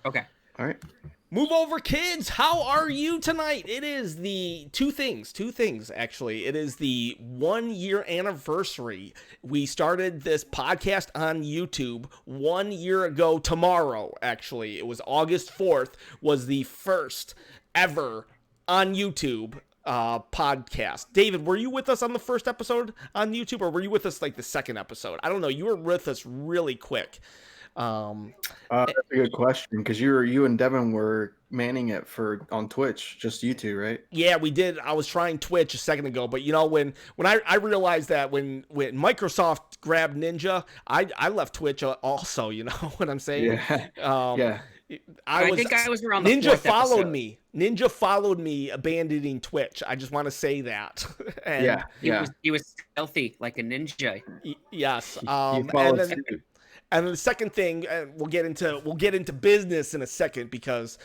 Okay. All right. Move over, kids. How are you tonight? It is the two things, actually. It is the 1 year anniversary. We started this podcast on YouTube 1 year ago tomorrow, actually. It was August 4th, was the first ever on YouTube podcast. David, were you with us on the first episode on YouTube, or were you with us like the second episode? I don't know. You were with us really quick. That's a good question because you and Devin were manning it on Twitch, just you two, right? Yeah, we did. I was trying Twitch a second ago, but you know when I realized that when Microsoft grabbed Ninja, I left Twitch also. You know what I'm saying? Yeah. Yeah. I think I was around the Ninja fourth followed episode. me. Ninja followed me, abandoning Twitch. I just want to say that. And He was stealthy like a ninja. Yes. You followed suit. And the second thing, we'll get into business in a second because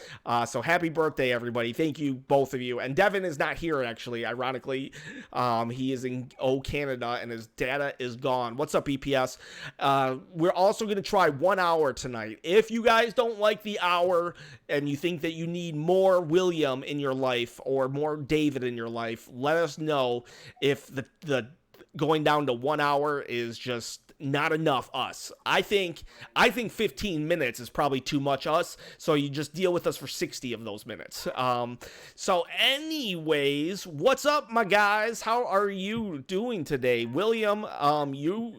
so happy birthday, everybody! Thank you, both of you. And Devin is not here, actually. Ironically, he is in Canada, and his data is gone. What's up, EPS? We're also going to try 1 hour tonight. If you guys don't like the hour and you think that you need more William in your life or more David in your life, let us know if the going down to 1 hour is just not enough us. I think 15 minutes is probably too much us, so you just deal with us for 60 of those minutes. So anyways, what's up, my guys? How are you doing today? William, you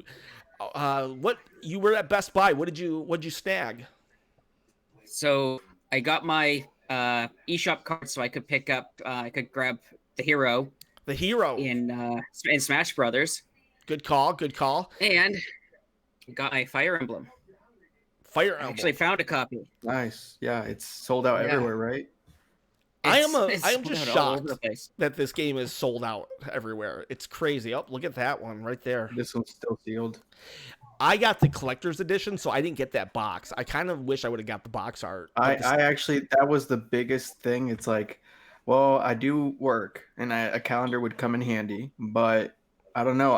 were at Best Buy. What'd you snag? So I got my eShop card so I could I could grab the hero. The hero in Smash Brothers. Good call. And got my Fire Emblem. Fire Emblem. I actually found a copy. Nice. Yeah, it's sold out everywhere, right? I am just shocked place. that this game is sold out everywhere. It's crazy. Oh, look at that one right there. This one's still sealed. I got the collector's edition, so I didn't get that box. I kind of wish I would have got the box art. I actually, that was the biggest thing. It's like, well, I do work, and a calendar would come in handy, but I don't know.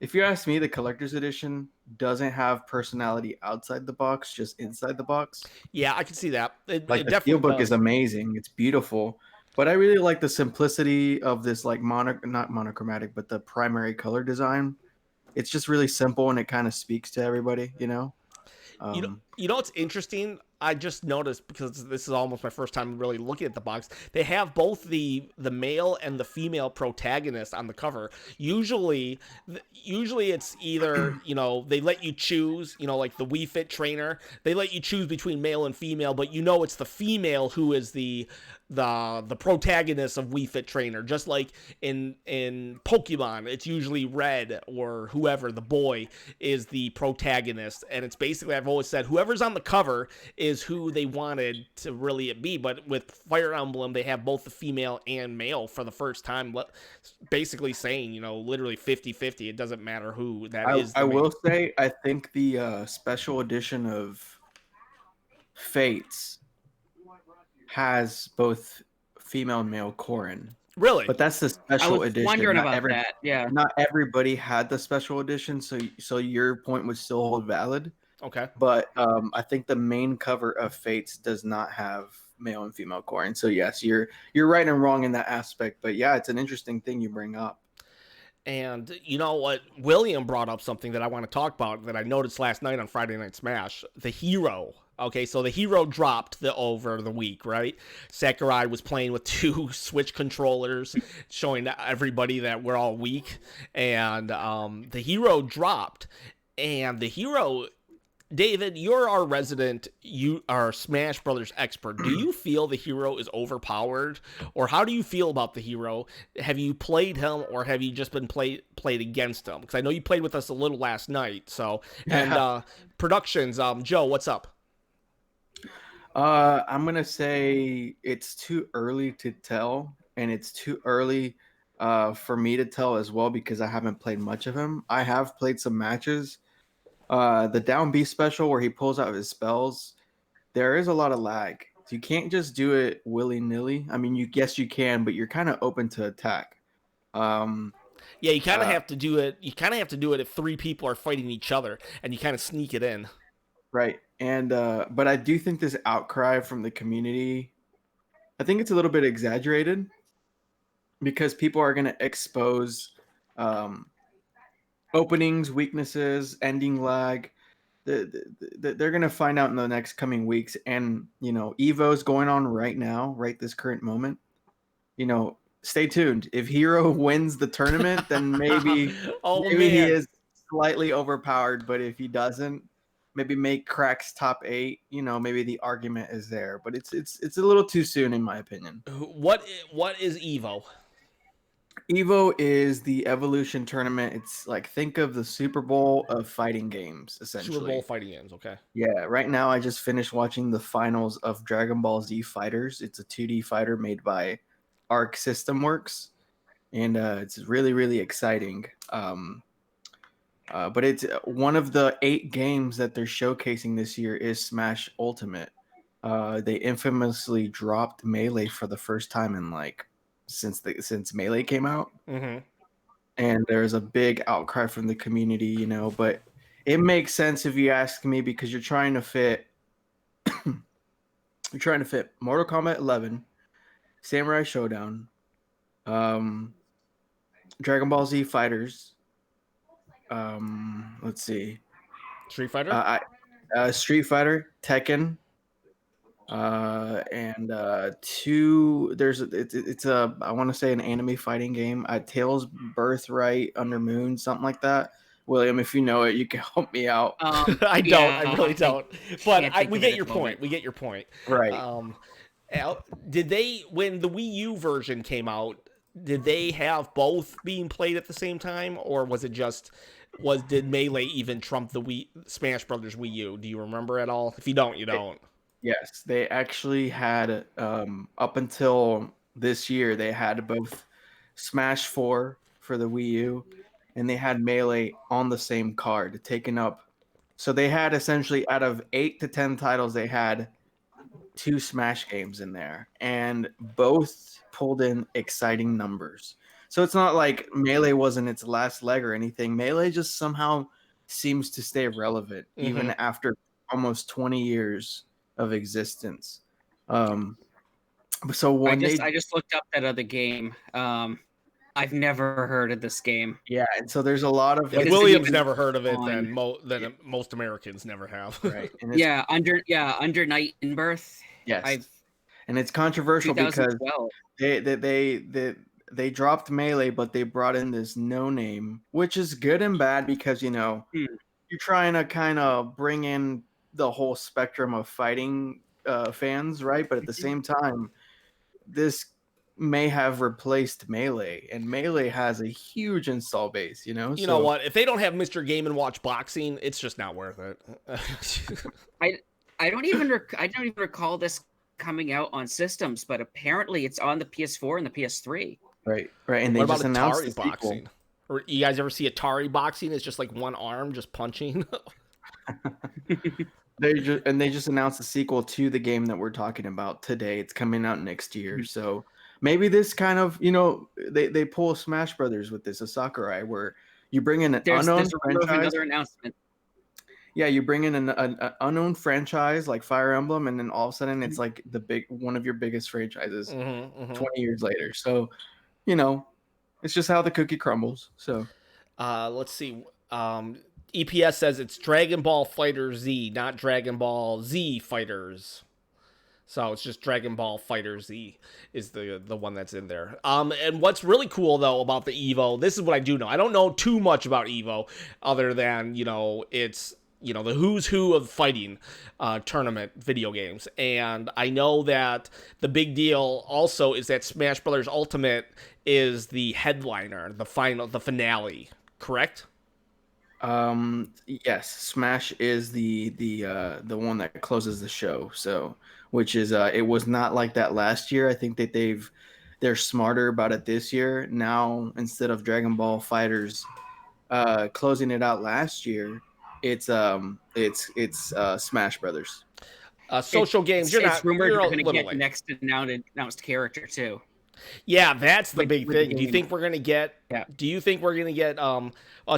If you ask me, the collector's edition doesn't have personality outside the box, just inside the box. Yeah, I can see that. The steelbook is amazing. It's beautiful, but I really like the simplicity of this, like not monochromatic, but the primary color design. It's just really simple, and it kind of speaks to everybody, you know. You know what's interesting? I just noticed, because this is almost my first time really looking at the box, they have both the male and the female protagonist on the cover. Usually it's either, you know, they let you choose, you know, like the Wii Fit trainer, they let you choose between male and female, but you know it's the female who is the protagonist of Wii Fit Trainer. Just like in Pokemon, it's usually Red or whoever, the boy, is the protagonist. And it's basically, I've always said, whoever's on the cover is who they wanted to really it be. But with Fire Emblem, they have both the female and male for the first time, basically saying, you know, literally 50-50. It doesn't matter who that is. I will say, I think the special edition of Fates has both female and male Corrin. Really? But that's the special edition. I was wondering about that. Yeah. Not everybody had the special edition, so your point would still hold valid. Okay. But I think the main cover of Fates does not have male and female Corrin. So yes, you're right and wrong in that aspect. But yeah, it's an interesting thing you bring up. And you know what? William brought up something that I want to talk about that I noticed last night on Friday Night Smash. The hero. Okay, so the hero dropped over the week, right? Sakurai was playing with 2 Switch controllers, showing everybody that we're all weak. And the hero dropped. And the hero, David, you're our resident, our Smash Brothers expert. Do you feel the hero is overpowered? Or how do you feel about the hero? Have you played him, or have you just been played against him? Because I know you played with us a little last night. So, and Productions, Joe, what's up? I'm gonna say it's too early to tell, and it's too early for me to tell as well because I haven't played much of him. I have played some matches. The down B special where he pulls out his spells, there is a lot of lag. So you can't just do it willy-nilly. I mean, you can, but you're kind of open to attack. Yeah, you kind of have to do it. You kind of have to do it if 3 people are fighting each other, and you kind of sneak it in. Right. And but I do think this outcry from the community, I think it's a little bit exaggerated because people are going to expose um, openings, weaknesses, ending lag. They're going to find out in the next coming weeks. And, Evo's going on right now, right this current moment. Stay tuned. If Hero wins the tournament, then maybe Oh maybe he man. is slightly overpowered. But if he doesn't, maybe make cracks top 8. Maybe the argument is there. But it's a little too soon, in my opinion. What is Evo? Evo is the Evolution tournament. It's like, think of the Super Bowl of fighting games, essentially. Super Bowl fighting games, okay. Yeah, right now I just finished watching the finals of Dragon Ball Z Fighters. It's a 2D fighter made by Arc System Works, and it's really, really exciting. But it's one of the 8 games that they're showcasing this year is Smash Ultimate. They infamously dropped Melee for the first time in since Melee came out. Mm-hmm. And there's a big outcry from the community, but it makes sense if you ask me, because you're trying to fit Mortal Kombat 11, Samurai Showdown, Dragon Ball Z Fighters, let's see, Street Fighter, Street Fighter, Tekken, and 2. It's a, I want to say, an anime fighting game, Tales Birthright Under Moon, something like that. William, if you know it, you can help me out. I don't. I really don't. But we get your point. We get your point. Right. Did they, when the Wii U version came out, did they have both being played at the same time, or was it just did Melee even trump the Smash Brothers Wii U? Do you remember at all? If you don't, you don't. Yes, they actually had, up until this year, they had both Smash 4 for the Wii U, and they had Melee on the same card, taken up. So they had, essentially, out of 8 to 10 titles, they had 2 Smash games in there, and both pulled in exciting numbers. So it's not like Melee wasn't its last leg or anything. Melee just somehow seems to stay relevant, even after almost 20 years of existence. So when I just looked up that other game. I've never heard of this game. Yeah, and so there's a lot of, if William's never heard of it, then most Americans never have. Right. And under Night in Birth. Yes. And it's controversial because they dropped Melee, but they brought in this No Name, which is good and bad because you're trying to kind of bring in the whole spectrum of fighting fans, right? But at the same time, this may have replaced Melee, and Melee has a huge install base. You know what? If they don't have Mr. Game and Watch boxing, it's just not worth it. I don't even recall this coming out on systems, but apparently it's on the PS4 and the PS3. Right. And they just announced Atari boxing. Or you guys ever see Atari boxing? It's just like one arm just punching. They just announced the sequel to the game that we're talking about today. It's coming out next year. So maybe this kind of, they pull Smash Brothers with this, a Sakurai, where you bring in an unknown franchise. Another announcement. Yeah, you bring in an unknown franchise like Fire Emblem, and then all of a sudden it's like one of your biggest franchises 20 years later. So, it's just how the cookie crumbles. So, let's see. EPS says it's Dragon Ball Fighter Z, not Dragon Ball Z Fighters. So it's just Dragon Ball Fighter Z is the one that's in there. And what's really cool though about the Evo, this is what I do know. I don't know too much about Evo other than, it's the who's who of fighting tournament video games. And I know that the big deal also is that Smash Brothers Ultimate is the headliner, the finale, correct? Yes, Smash is the one that closes the show. So, which is it was not like that last year. I think that they're smarter about it this year. Now, instead of Dragon Ball Fighters closing it out last year, it's Smash Brothers. Social games. It's rumored you're going to get the next announced character too. Yeah, that's the with big the thing. Do you game. think we're gonna get? Yeah. Do you think we're gonna get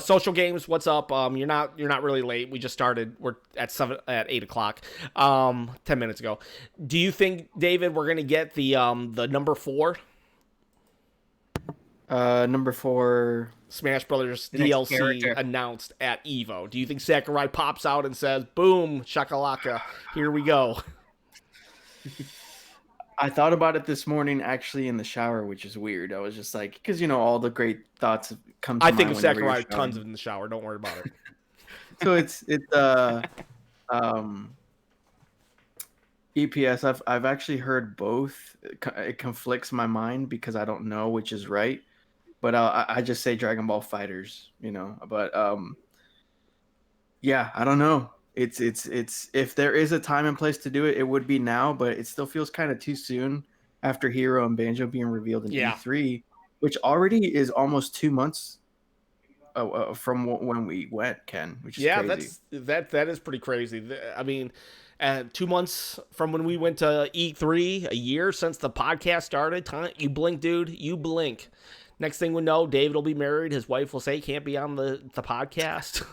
social games? What's up? You're not really late. We just started. We're at 8 o'clock. 10 minutes ago. Do you think, David, we're gonna get the number 4 Number 4. Smash Brothers The next DLC character. announced at Evo? Do you think Sakurai pops out and says, "Boom, shakalaka, here we go"? I thought about it this morning, actually, in the shower, which is weird. I was just like, because all the great thoughts come to I mind think of whenever you're Sakurai tons showering. in the shower. Don't worry about it. So it's um EPS. I've actually heard both. It conflicts my mind because I don't know which is right, but I just say Dragon Ball Fighters, But yeah, I don't know. It's if there is a time and place to do it, it would be now, but it still feels kind of too soon after Hero and Banjo being revealed in Yeah. E3, which already is almost 2 months from when we went, Ken, which is crazy. that is pretty crazy. I mean, 2 months from when we went to E3, a year since the podcast started. You blink, dude. You blink. Next thing we know, David will be married. His wife will say can't be on the podcast.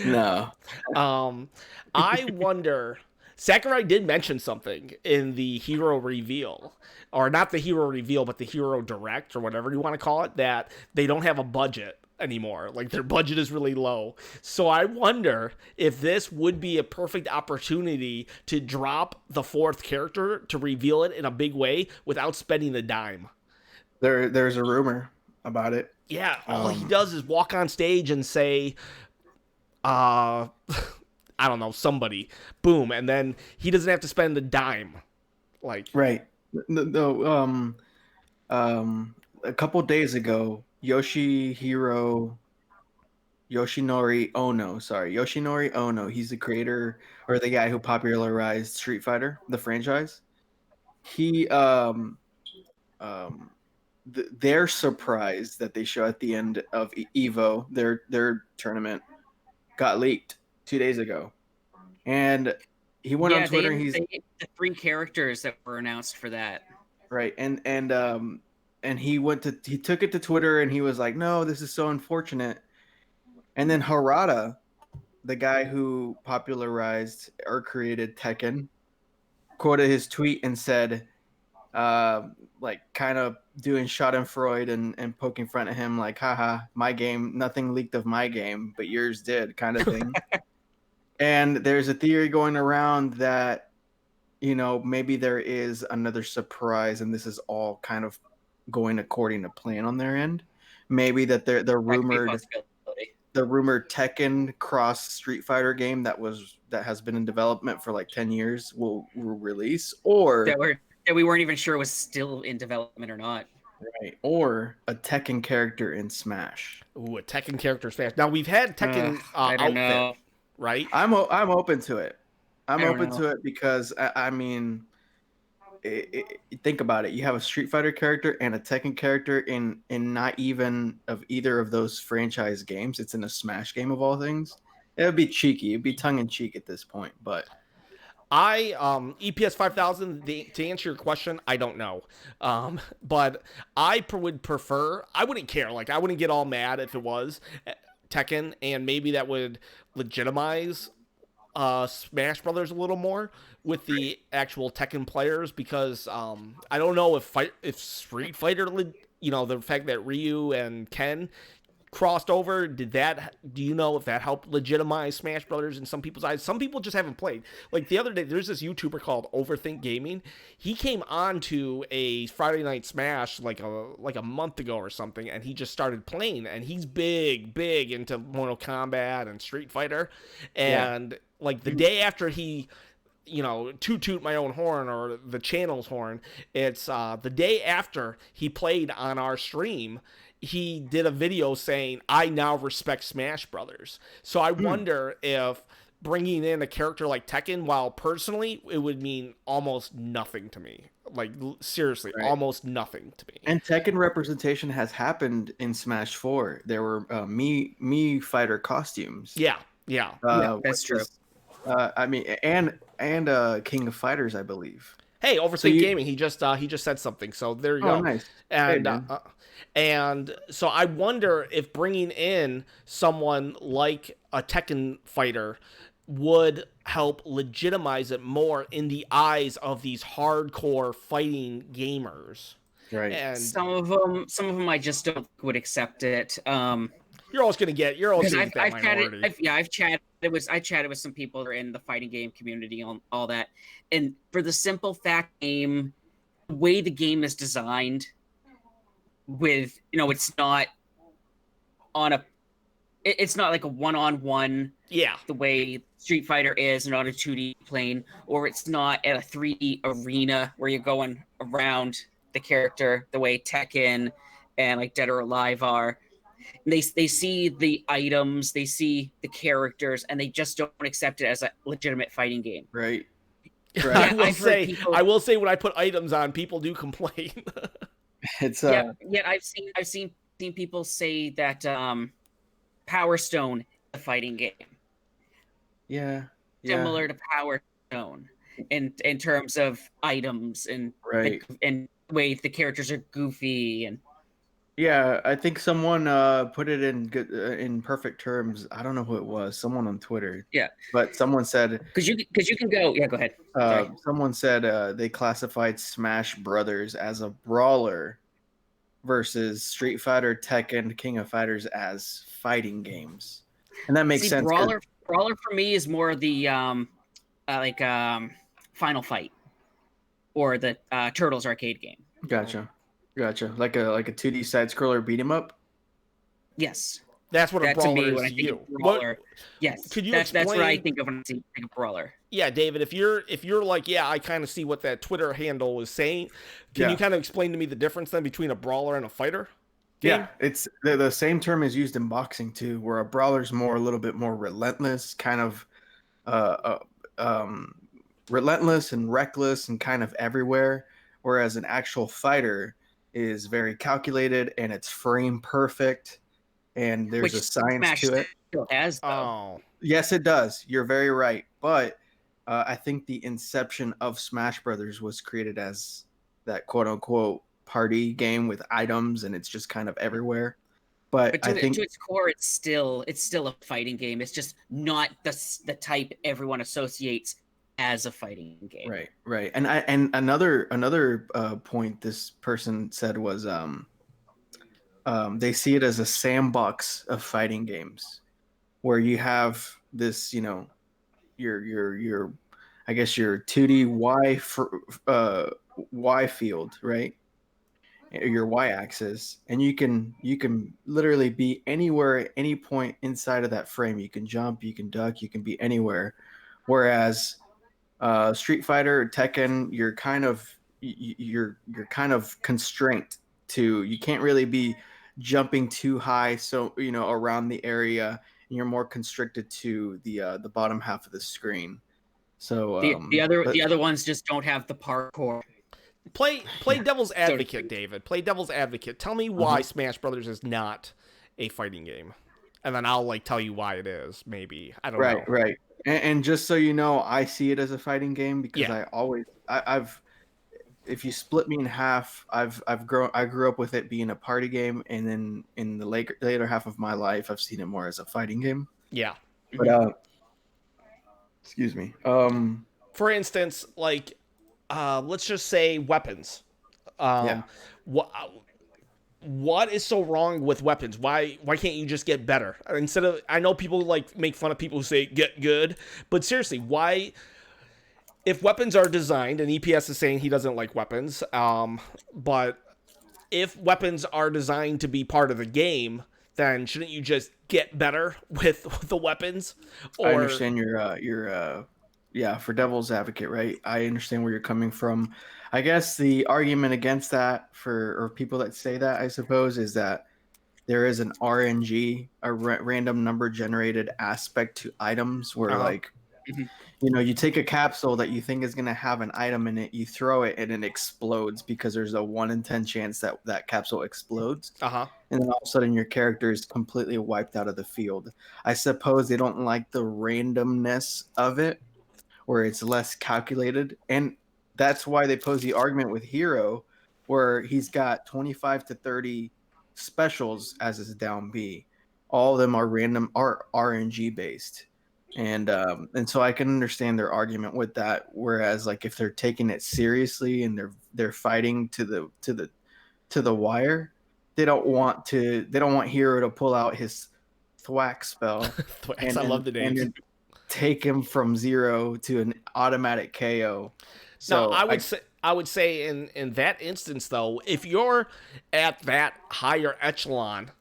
No. I wonder. Sakurai did mention something in the hero reveal, or not the hero reveal, but the hero direct, or whatever you want to call it, that they don't have a budget anymore. Like, their budget is really low. So I wonder if this would be a perfect opportunity to drop the 4th character to reveal it in a big way without spending a dime. There's a rumor about it. Yeah, all he does is walk on stage and say, I don't know, somebody, boom, and then he doesn't have to spend a dime. Like, Right. No, a couple days ago, Yoshinori Ono, he's the creator or the guy who popularized Street Fighter, the franchise. He they're surprised that they show at the end of Evo, their tournament, got leaked 2 days ago, and he went on Twitter. They the 3 characters that were announced for that. Right, and he took it to Twitter, and he was like, "No, this is so unfortunate." And then Harada, the guy who popularized or created Tekken, quoted his tweet and said, like, kind of doing Schadenfreude and poking fun at him, like, haha, my game, nothing leaked of my game, but yours did, kind of thing. And there's a theory going around that, maybe there is another surprise, and this is all kind of going according to plan on their end. Maybe that the rumored Tekken cross Street Fighter game that has been in development for like 10 years will release, or that we weren't even sure was still in development or not. Right, or a Tekken character in Smash. Ooh, a Tekken character Smash. Now we've had Tekken I don't outfit, know. right? I'm open to it. I'm open to it because I mean, think about it. You have a Street Fighter character and a Tekken character in not even of either of those franchise games. It's in a Smash game of all things. It would be cheeky. It'd be tongue in cheek at this point, but. EPS 5000, to answer your question, I don't know. But I would prefer, I wouldn't care. Like, I wouldn't get all mad if it was Tekken, and maybe that would legitimize Smash Brothers a little more with the actual Tekken players, because I don't know if Street Fighter, the fact that Ryu and Ken crossed over, do you know if that helped legitimize Smash Brothers in some people's eyes? Some people just haven't played. Like, the other day, there's this YouTuber called Overthink Gaming. He came on to a Friday Night Smash like a month ago or something, and he just started playing, and he's big into Mortal Kombat and Street Fighter. And like, the day after he, toot my own horn, or the channel's horn, it's the day after he played on our stream, he did a video saying, "I now respect Smash Brothers." So I wonder if bringing in a character like Tekken, while personally it would mean almost nothing to me, like, seriously, almost nothing to me. And Tekken representation has happened in Smash 4. There were me fighter costumes. Yeah, that's true. I mean, and King of Fighters, I believe. Hey, So Overthink Gaming, he just said something. So there you oh, go. nice. Hey, And man. and so I wonder if bringing in someone like a Tekken fighter would help legitimize it more in the eyes of these hardcore fighting gamers. Right. And Some of them I just don't would accept it. you're always gonna get Because that I've chatted, minority. I chatted with some people that are in the fighting game community on all that, and for the simple fact, the way the game is designed, with it's not on a, it's not like a one-on-one Yeah. the way Street Fighter is, and on a 2D plane, or it's not at a 3D arena where you're going around the character the way Tekken and like Dead or Alive are. They see the items, they see the characters, and they just don't accept it as a legitimate fighting game. Right. I Right. will I've heard say, people. I will say, when I put items on, people do complain. It's Yet I've seen people say that Power Stone is a fighting game, yeah. similar to Power Stone in terms of items and Right. and the way the characters are goofy and Yeah, I think someone put it in good in perfect terms. I don't know who it was. Someone on Twitter. yeah, But someone said because you can go, yeah, go ahead. Sorry. someone said they classified Smash Brothers as a brawler versus Street Fighter, Tekken, King of Fighters as fighting games. And that makes See, sense 'cause- Brawler for me is more the Final Fight or the Turtles arcade game. Gotcha. Like a 2D side scroller beat 'em up. Yes, That's what a that to brawler me is when I to think you. of Brawler. Yes, Could you that's what I explain- think of when I think of Brawler. Yeah, David, if you're like, yeah, I kind of see what that Twitter handle was saying. Can you kind of explain to me the difference then between a brawler and a fighter game? Yeah, it's the same term is used in boxing too, where a brawler's a little bit more relentless, kind of uh, relentless and reckless and kind of everywhere, whereas an actual fighter is very calculated and it's frame perfect and there's Which a science Smash to it. still has, though. Oh, Yes, it does. You're very right. But I think the inception of Smash Brothers was created as that quote unquote party game with items and it's just kind of everywhere. But to I think its core, it's still a fighting game. It's just not the type everyone associates as a fighting game. right. And another point this person said was they see it as a sandbox of fighting games where you have this, your I guess your 2D Y field, right? Your Y axis, and you can literally be anywhere at any point inside of that frame. You can jump, you can duck, you can be anywhere. Whereas Street Fighter or Tekken, you're kind of constrained to, you can't really be jumping too high, so around the area, and you're more constricted to the bottom half of the screen. So The other ones just don't have the parkour. play devil's advocate, David. Play devil's advocate. Tell me why Smash Brothers is not a fighting game, and then I'll tell you why it is. Maybe I don't know. Right. And just so you know, I see it as a fighting game because I've if you split me in half, I grew up with it being a party game, and then in the later half of my life, I've seen it more as a fighting game. Yeah. But excuse me. For instance, let's just say weapons. What is so wrong with weapons? Why can't you just get better? Instead of, I know people make fun of people who say get good, but seriously, why? If weapons are designed, and EPS is saying he doesn't like weapons, but if weapons are designed to be part of the game, then shouldn't you just get better with the weapons? I understand your for devil's advocate, right? I understand where you're coming from. I guess the argument against that or people that say that, I suppose, is that there is an RNG, a random number generated aspect to items where you take a capsule that you think is going to have an item in it, you throw it and it explodes because there's a 1 in 10 chance that capsule explodes. And then all of a sudden your character is completely wiped out of the field. I suppose they don't like the randomness of it, where it's less calculated. And that's why they pose the argument with Hero, where he's got 25 to 30 specials as his down B. All of them are random, are RNG based, and so I can understand their argument with that. Whereas, like, if they're taking it seriously and they're fighting to the wire, they don't want Hero to pull out his thwack spell Thwacks, I love the names. and take him from 0 to an automatic KO. So So I would say in that instance though, if you're at that higher echelon,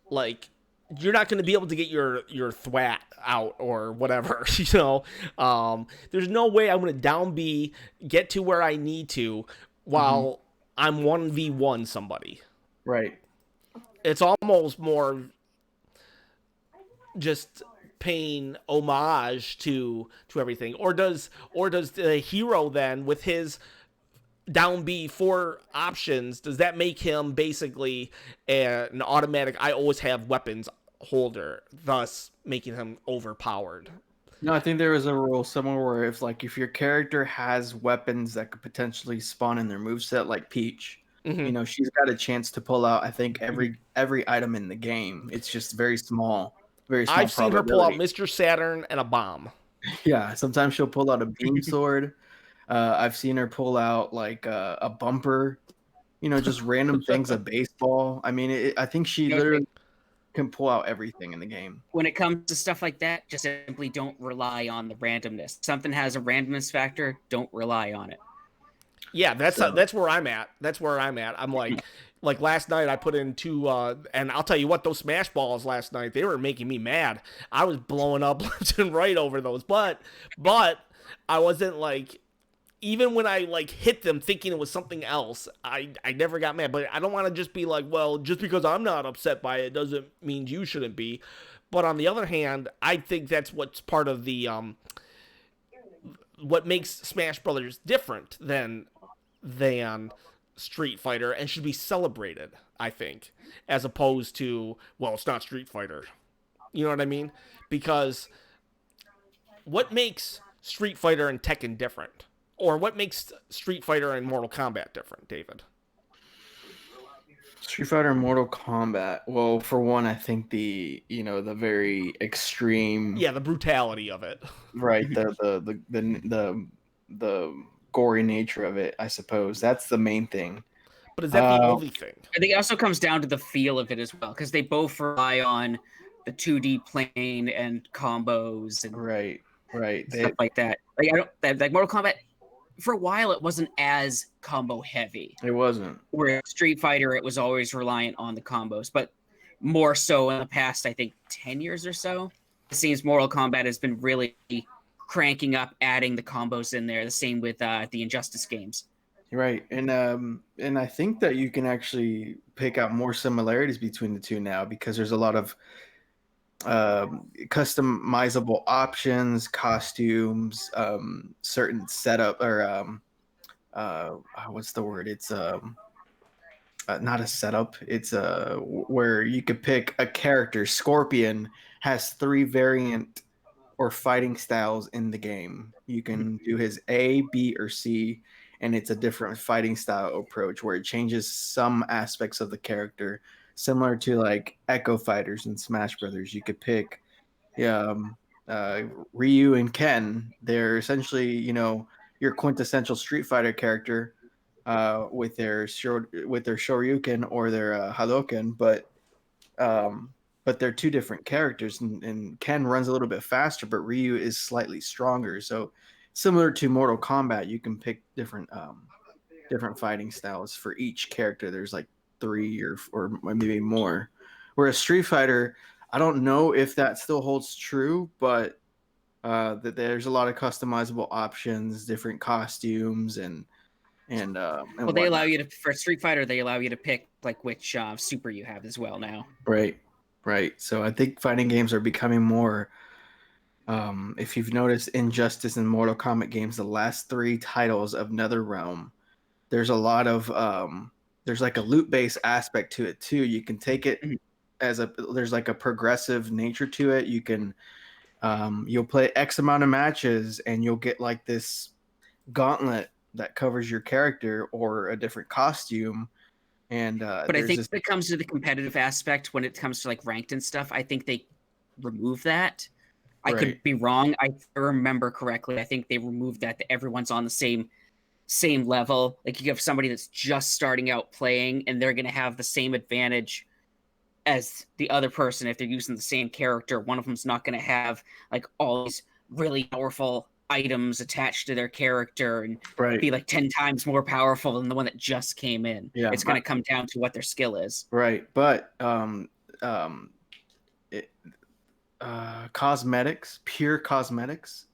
like you're not going to be able to get your thwat out or whatever, there's no way I'm going to down B, get to where I need to while I'm 1v1 somebody. right. It's almost more just paying homage to everything. Or does the Hero then, with his down B 4 options, does that make him basically an automatic I always have weapons holder, thus making him overpowered? No, I think there was a rule somewhere where if your character has weapons that could potentially spawn in their moveset, like Peach, she's got a chance to pull out, I think, every item in the game. It's just very small. I've seen her pull out Mr. Saturn and a bomb. Yeah, sometimes she'll pull out a beam sword. I've seen her pull out like a bumper, just random things, a baseball. I mean, I think she literally can pull out everything in the game. When it comes to stuff like that, just simply don't rely on the randomness. Something has a randomness factor, don't rely on it. Yeah, that's where I'm at. That's where I'm at. I'm like last night I put in 2 and I'll tell you what, those smash balls last night, they were making me mad. I was blowing up left and right over those, but I wasn't like, even when I like hit them thinking it was something else, I never got mad. But I don't want to just be like, well, just because I'm not upset by it doesn't mean you shouldn't be. But on the other hand, I think that's what's part of the what makes Smash Brothers different than Street Fighter and should be celebrated, I think, as opposed to, well, it's not Street Fighter. You know what I mean? Because what makes Street Fighter and Tekken different? Or what makes Street Fighter and Mortal Kombat different, David? Street Fighter and Mortal Kombat. Well, for one, I think the very extreme, the brutality of it, right? The gory nature of it, I suppose. That's the main thing. But is that the only thing? I think it also comes down to the feel of it as well, because they both rely on the 2D plane and combos and right, stuff like that. Like Mortal Kombat, for a while it wasn't as combo heavy. It wasn't. Where Street Fighter, it was always reliant on the combos, but more so in the past, I think 10 years or so. It seems Mortal Kombat has been really cranking up, adding the combos in there. The same with the Injustice games. Right, and I think that you can actually pick out more similarities between the two now, because there's a lot of customizable options, costumes, certain setup, or what's the word? It's not a setup. It's where you could pick a character. Scorpion has 3 variant or fighting styles in the game. You can do his A, B, or C, and it's a different fighting style approach where it changes some aspects of the character, similar to like Echo Fighters and Smash Brothers. You could pick Ryu and Ken. They're essentially, your quintessential Street Fighter character with their Shoryuken or their Hadoken, but they're 2 different characters, and Ken runs a little bit faster, but Ryu is slightly stronger. So similar to Mortal Kombat, you can pick different fighting styles for each character. There's like 3 or maybe more. Whereas Street Fighter, I don't know if that still holds true, but that there's a lot of customizable options, different costumes, and well, they allow you to, for Street Fighter, they allow you to pick like which super you have as well now. Right. So I think fighting games are becoming more. If you've noticed, Injustice and Mortal Kombat games, the last 3 titles of NetherRealm, there's a lot of there's like a loot-based aspect to it too. You can take it as there's like a progressive nature to it. You can you'll play X amount of matches and you'll get like this gauntlet that covers your character or a different costume. And but I think when it comes to the competitive aspect, when it comes to like ranked and stuff, I think they remove that. I could be wrong. I remember correctly. I think they removed that everyone's on the same level. Like you have somebody that's just starting out playing, and they're going to have the same advantage as the other person if they're using the same character. One of them's not going to have like all these really powerful items attached to their character and be like 10 times more powerful than the one that just came in. Yeah, it's going to come down to what their skill is. Right, but cosmetics, pure cosmetics,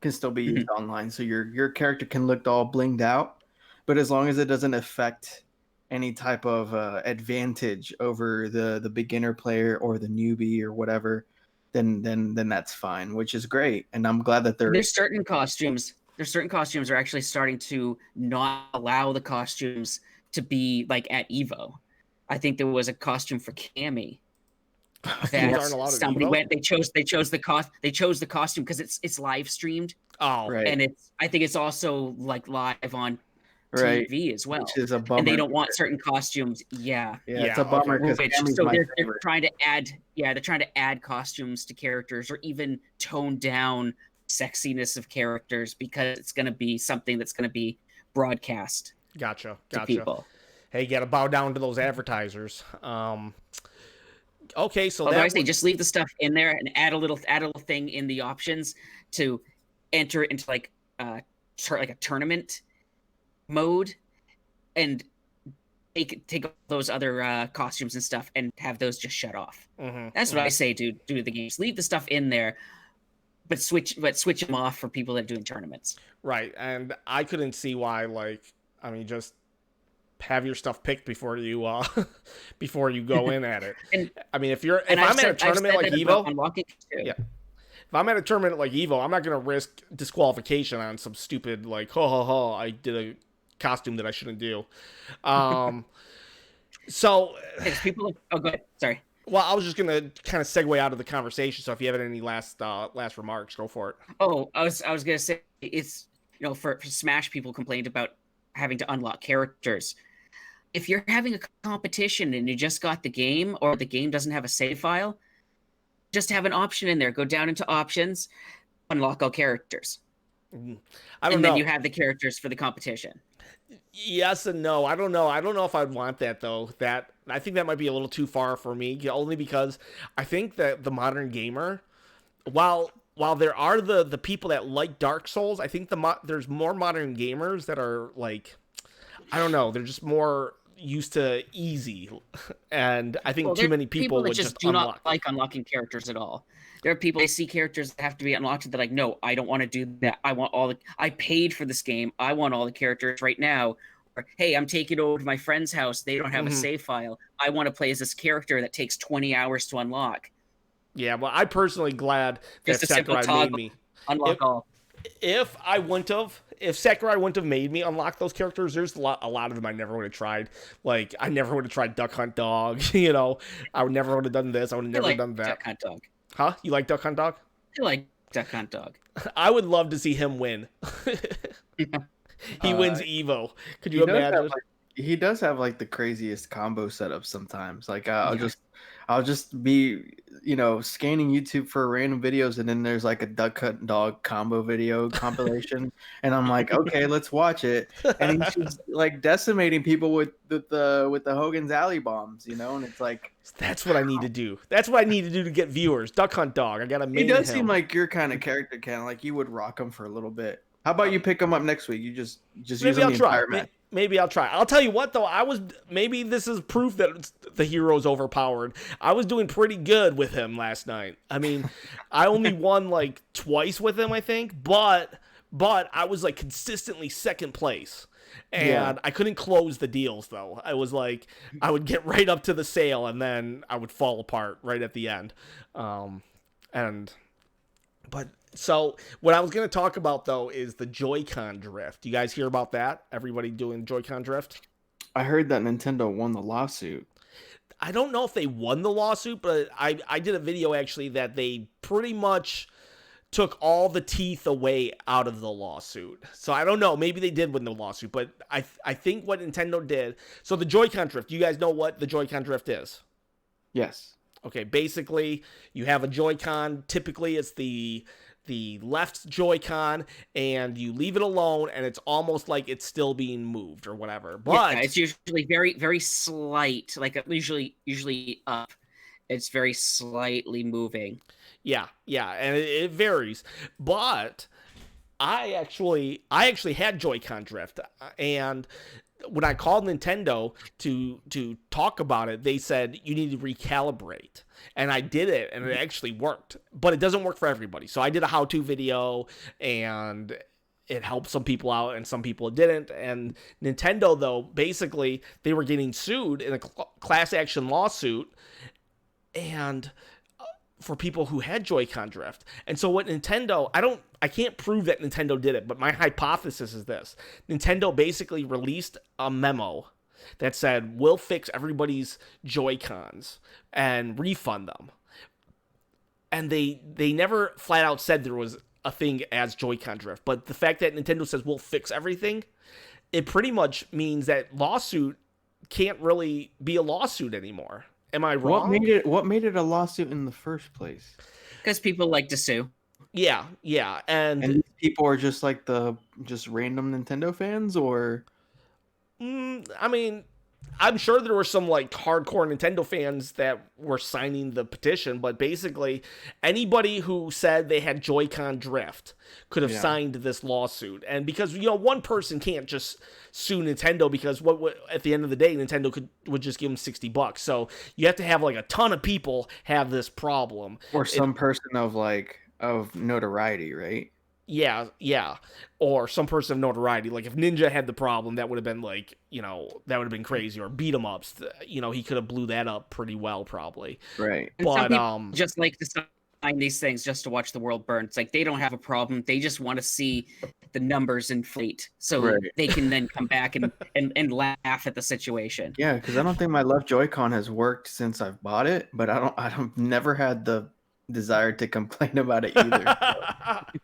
can still be used online. So your character can look all blinged out, but as long as it doesn't affect any type of advantage over the beginner player or the newbie or whatever, then that's fine, which is great. And I'm glad that there's certain costumes are actually starting to not allow the costumes to be like at Evo. I think there was a costume for Cammy that somebody went. They chose the costume because it's live streamed. Oh, right. And I think it's also like live on TV as well. Which is a bummer. And they don't want certain costumes. Yeah, it's a bummer because so they're trying to add costumes to characters or even tone down sexiness of characters because it's going to be something that's going to be broadcast. Gotcha. To people. Hey, you got to bow down to those advertisers. Okay, so I say just leave the stuff in there and add a little thing in the options to enter it into like a tournament mode and take those other costumes and stuff and have those just shut off. That's what I say do the games. Leave the stuff in there, but switch them off for people that are doing tournaments. Right, and I couldn't see why. Just have your stuff picked before you go in at it. If I'm at a tournament like Evo, if I'm at a tournament like Evo, I'm not gonna risk disqualification on some stupid like I did a costume that I shouldn't do. So people. Oh, go ahead. Sorry. Well, I was just gonna kind of segue out of the conversation. So if you have any last remarks, go for it. Oh, I was gonna say it's for Smash, people complained about having to unlock characters. If you're having a competition and you just got the game or the game doesn't have a save file, just have an option in there. Go down into options, unlock all characters. Then you have the characters for the competition. Yes and no. I don't know. I don't know if I'd want that though. I think that might be a little too far for me, only because I think that the modern gamer, while there are the people that like Dark Souls, I think there's more modern gamers that are like, I don't know, they're just more used to easy, and I think too many people would just do not like unlocking characters at all. There are people, they see characters that have to be unlocked. They're like, no, I don't want to do that. I paid for this game. I want all the characters right now. Or, hey, I'm taking over to my friend's house. They don't have a save file. I want to play as this character that takes 20 hours to unlock. Yeah, well, I'm personally glad that Sakurai made me unlock all. If Sakurai wouldn't have made me unlock those characters, there's a lot of them I never would have tried. Like, I never would have tried Duck Hunt Dog, I would never would have done this. I would have never done that. Duck Hunt Dog. Huh? You like Duck Hunt Dog? I like Duck Hunt Dog. I would love to see him win. He wins Evo. Could you imagine? He does have like the craziest combo setups sometimes. Like I'll just be, scanning YouTube for random videos, and then there's like a Duck Hunt Dog combo video compilation, and I'm like, okay, let's watch it. And he's just like decimating people with the Hogan's Alley bombs, and it's like, that's what I need to do. That's what I need to do to get viewers. Duck Hunt Dog. I gotta. He does seem like your kind of character, Ken. Like you would rock him for a little bit. How about you pick him up next week? You just use him the entire match. Maybe I'll try. I'll tell you what, though. Maybe this is proof that the hero's overpowered. I was doing pretty good with him last night. I mean, I only won like twice with him, I think, but I was like consistently second place. And I couldn't close the deals, though. I was like, I would get right up to the sale, and then I would fall apart right at the end. So what I was going to talk about, though, is the Joy-Con drift. You guys hear about that? Everybody doing Joy-Con drift? I heard that Nintendo won the lawsuit. I don't know if they won the lawsuit, but I did a video, actually, that they pretty much took all the teeth away out of the lawsuit. So I don't know. Maybe they did win the lawsuit, but I think what Nintendo did. So the Joy-Con drift. You guys know what the Joy-Con drift is? Yes. Okay, basically, you have a Joy-Con. Typically, it's the left Joy-Con, and you leave it alone, and it's almost like it's still being moved or whatever. But yeah, it's usually very, very slight, like usually up. It's very slightly moving. Yeah, and it varies. But I actually had Joy-Con drift, and when I called Nintendo to talk about it, they said you need to recalibrate. And I did it, and it actually worked. But it doesn't work for everybody. So I did a how-to video, and it helped some people out, and some people it didn't. And Nintendo, though, basically, they were getting sued in a class action lawsuit, and for people who had Joy-Con drift. And so what Nintendo, I can't prove that Nintendo did it, but my hypothesis is this. Nintendo basically released a memo that said, we'll fix everybody's Joy-Cons and refund them. And they never flat out said there was a thing as Joy-Con drift. But the fact that Nintendo says we'll fix everything, it pretty much means that lawsuit can't really be a lawsuit anymore. Am I wrong? What made it a lawsuit in the first place? Because people like to sue. Yeah, and these people are just like just random Nintendo fans, or I mean, I'm sure there were some like hardcore Nintendo fans that were signing the petition, but basically anybody who said they had Joy-Con drift could have signed this lawsuit. And because, one person can't just sue Nintendo, because what at the end of the day, Nintendo would just give them $60. So you have to have like a ton of people have this problem. Or some person of notoriety, right? Yeah. Or some person of notoriety. Like if Ninja had the problem, that would have been like, that would have been crazy. Or beat 'em ups, he could have blew that up pretty well, probably. Right. And but some people just like to sign these things just to watch the world burn. It's like they don't have a problem. They just want to see the numbers inflate, so they can then come back and laugh at the situation. Yeah, because I don't think my left Joy-Con has worked since I've bought it, but I've never had the desire to complain about it either.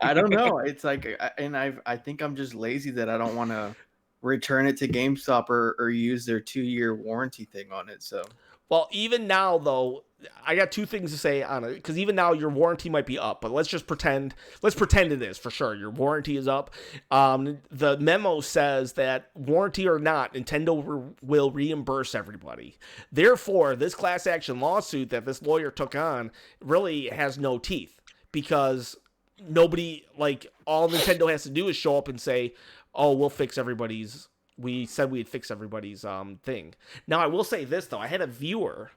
I don't know. It's like, and I think I'm just lazy that I don't want to return it to GameStop or use their 2-year warranty thing on it. So, well, even now though, I got two things to say on it, because even now your warranty might be up, but let's pretend it is for sure. Your warranty is up. The memo says that warranty or not, Nintendo will reimburse everybody. Therefore, this class action lawsuit that this lawyer took on really has no teeth, because nobody, like, all Nintendo has to do is show up and say, oh, we'll fix everybody's, we said we'd fix everybody's thing. Now, I will say this, though. I had a viewer,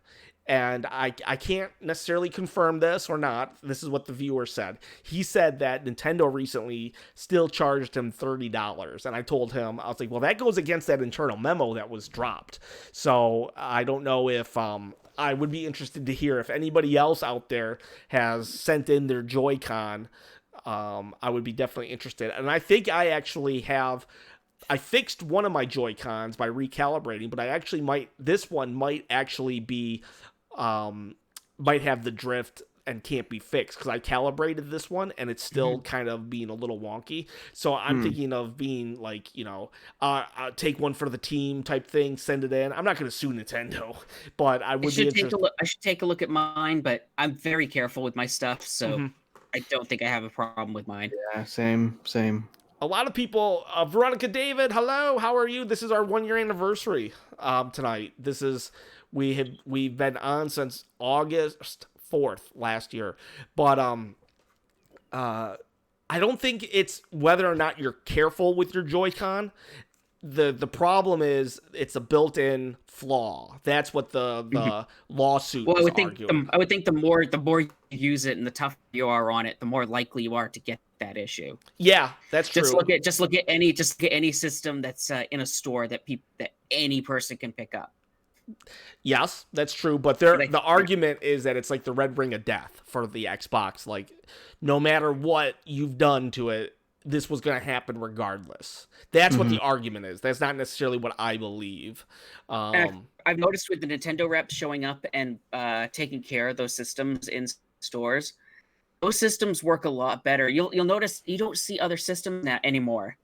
and I can't necessarily confirm this or not. This is what the viewer said. He said that Nintendo recently still charged him $30. And I told him, I was like, well, that goes against that internal memo that was dropped. So I don't know if I would be interested to hear if anybody else out there has sent in their Joy-Con. I would be definitely interested. And I think I actually have... I fixed one of my Joy-Cons by recalibrating, but this one might actually be, might have the drift and can't be fixed, because I calibrated this one and it's still kind of being a little wonky. So I'm thinking of being like, I'll take one for the team type thing, send it in. I'm not going to sue Nintendo, but I would be interested. I should take a look at mine, but I'm very careful with my stuff, so I don't think I have a problem with mine. Yeah, same. A lot of people, Veronica David, hello, how are you? This is our 1-year anniversary tonight. We've been on since August 4th last year. But I don't think it's whether or not you're careful with your Joy-Con. The problem is it's a built-in flaw. That's what the lawsuit is arguing. I would think the more you use it and the tougher you are on it, the more likely you are to get that issue. Yeah, that's true. Just look at any system that's in a store that any person can pick up. Yes, that's true. But the argument is that it's like the red ring of death for the Xbox. Like, no matter what you've done to it, this was going to happen regardless. That's what the argument is. That's not necessarily what I believe. I've noticed with the Nintendo reps showing up and taking care of those systems in stores, those systems work a lot better. You'll notice you don't see other systems now anymore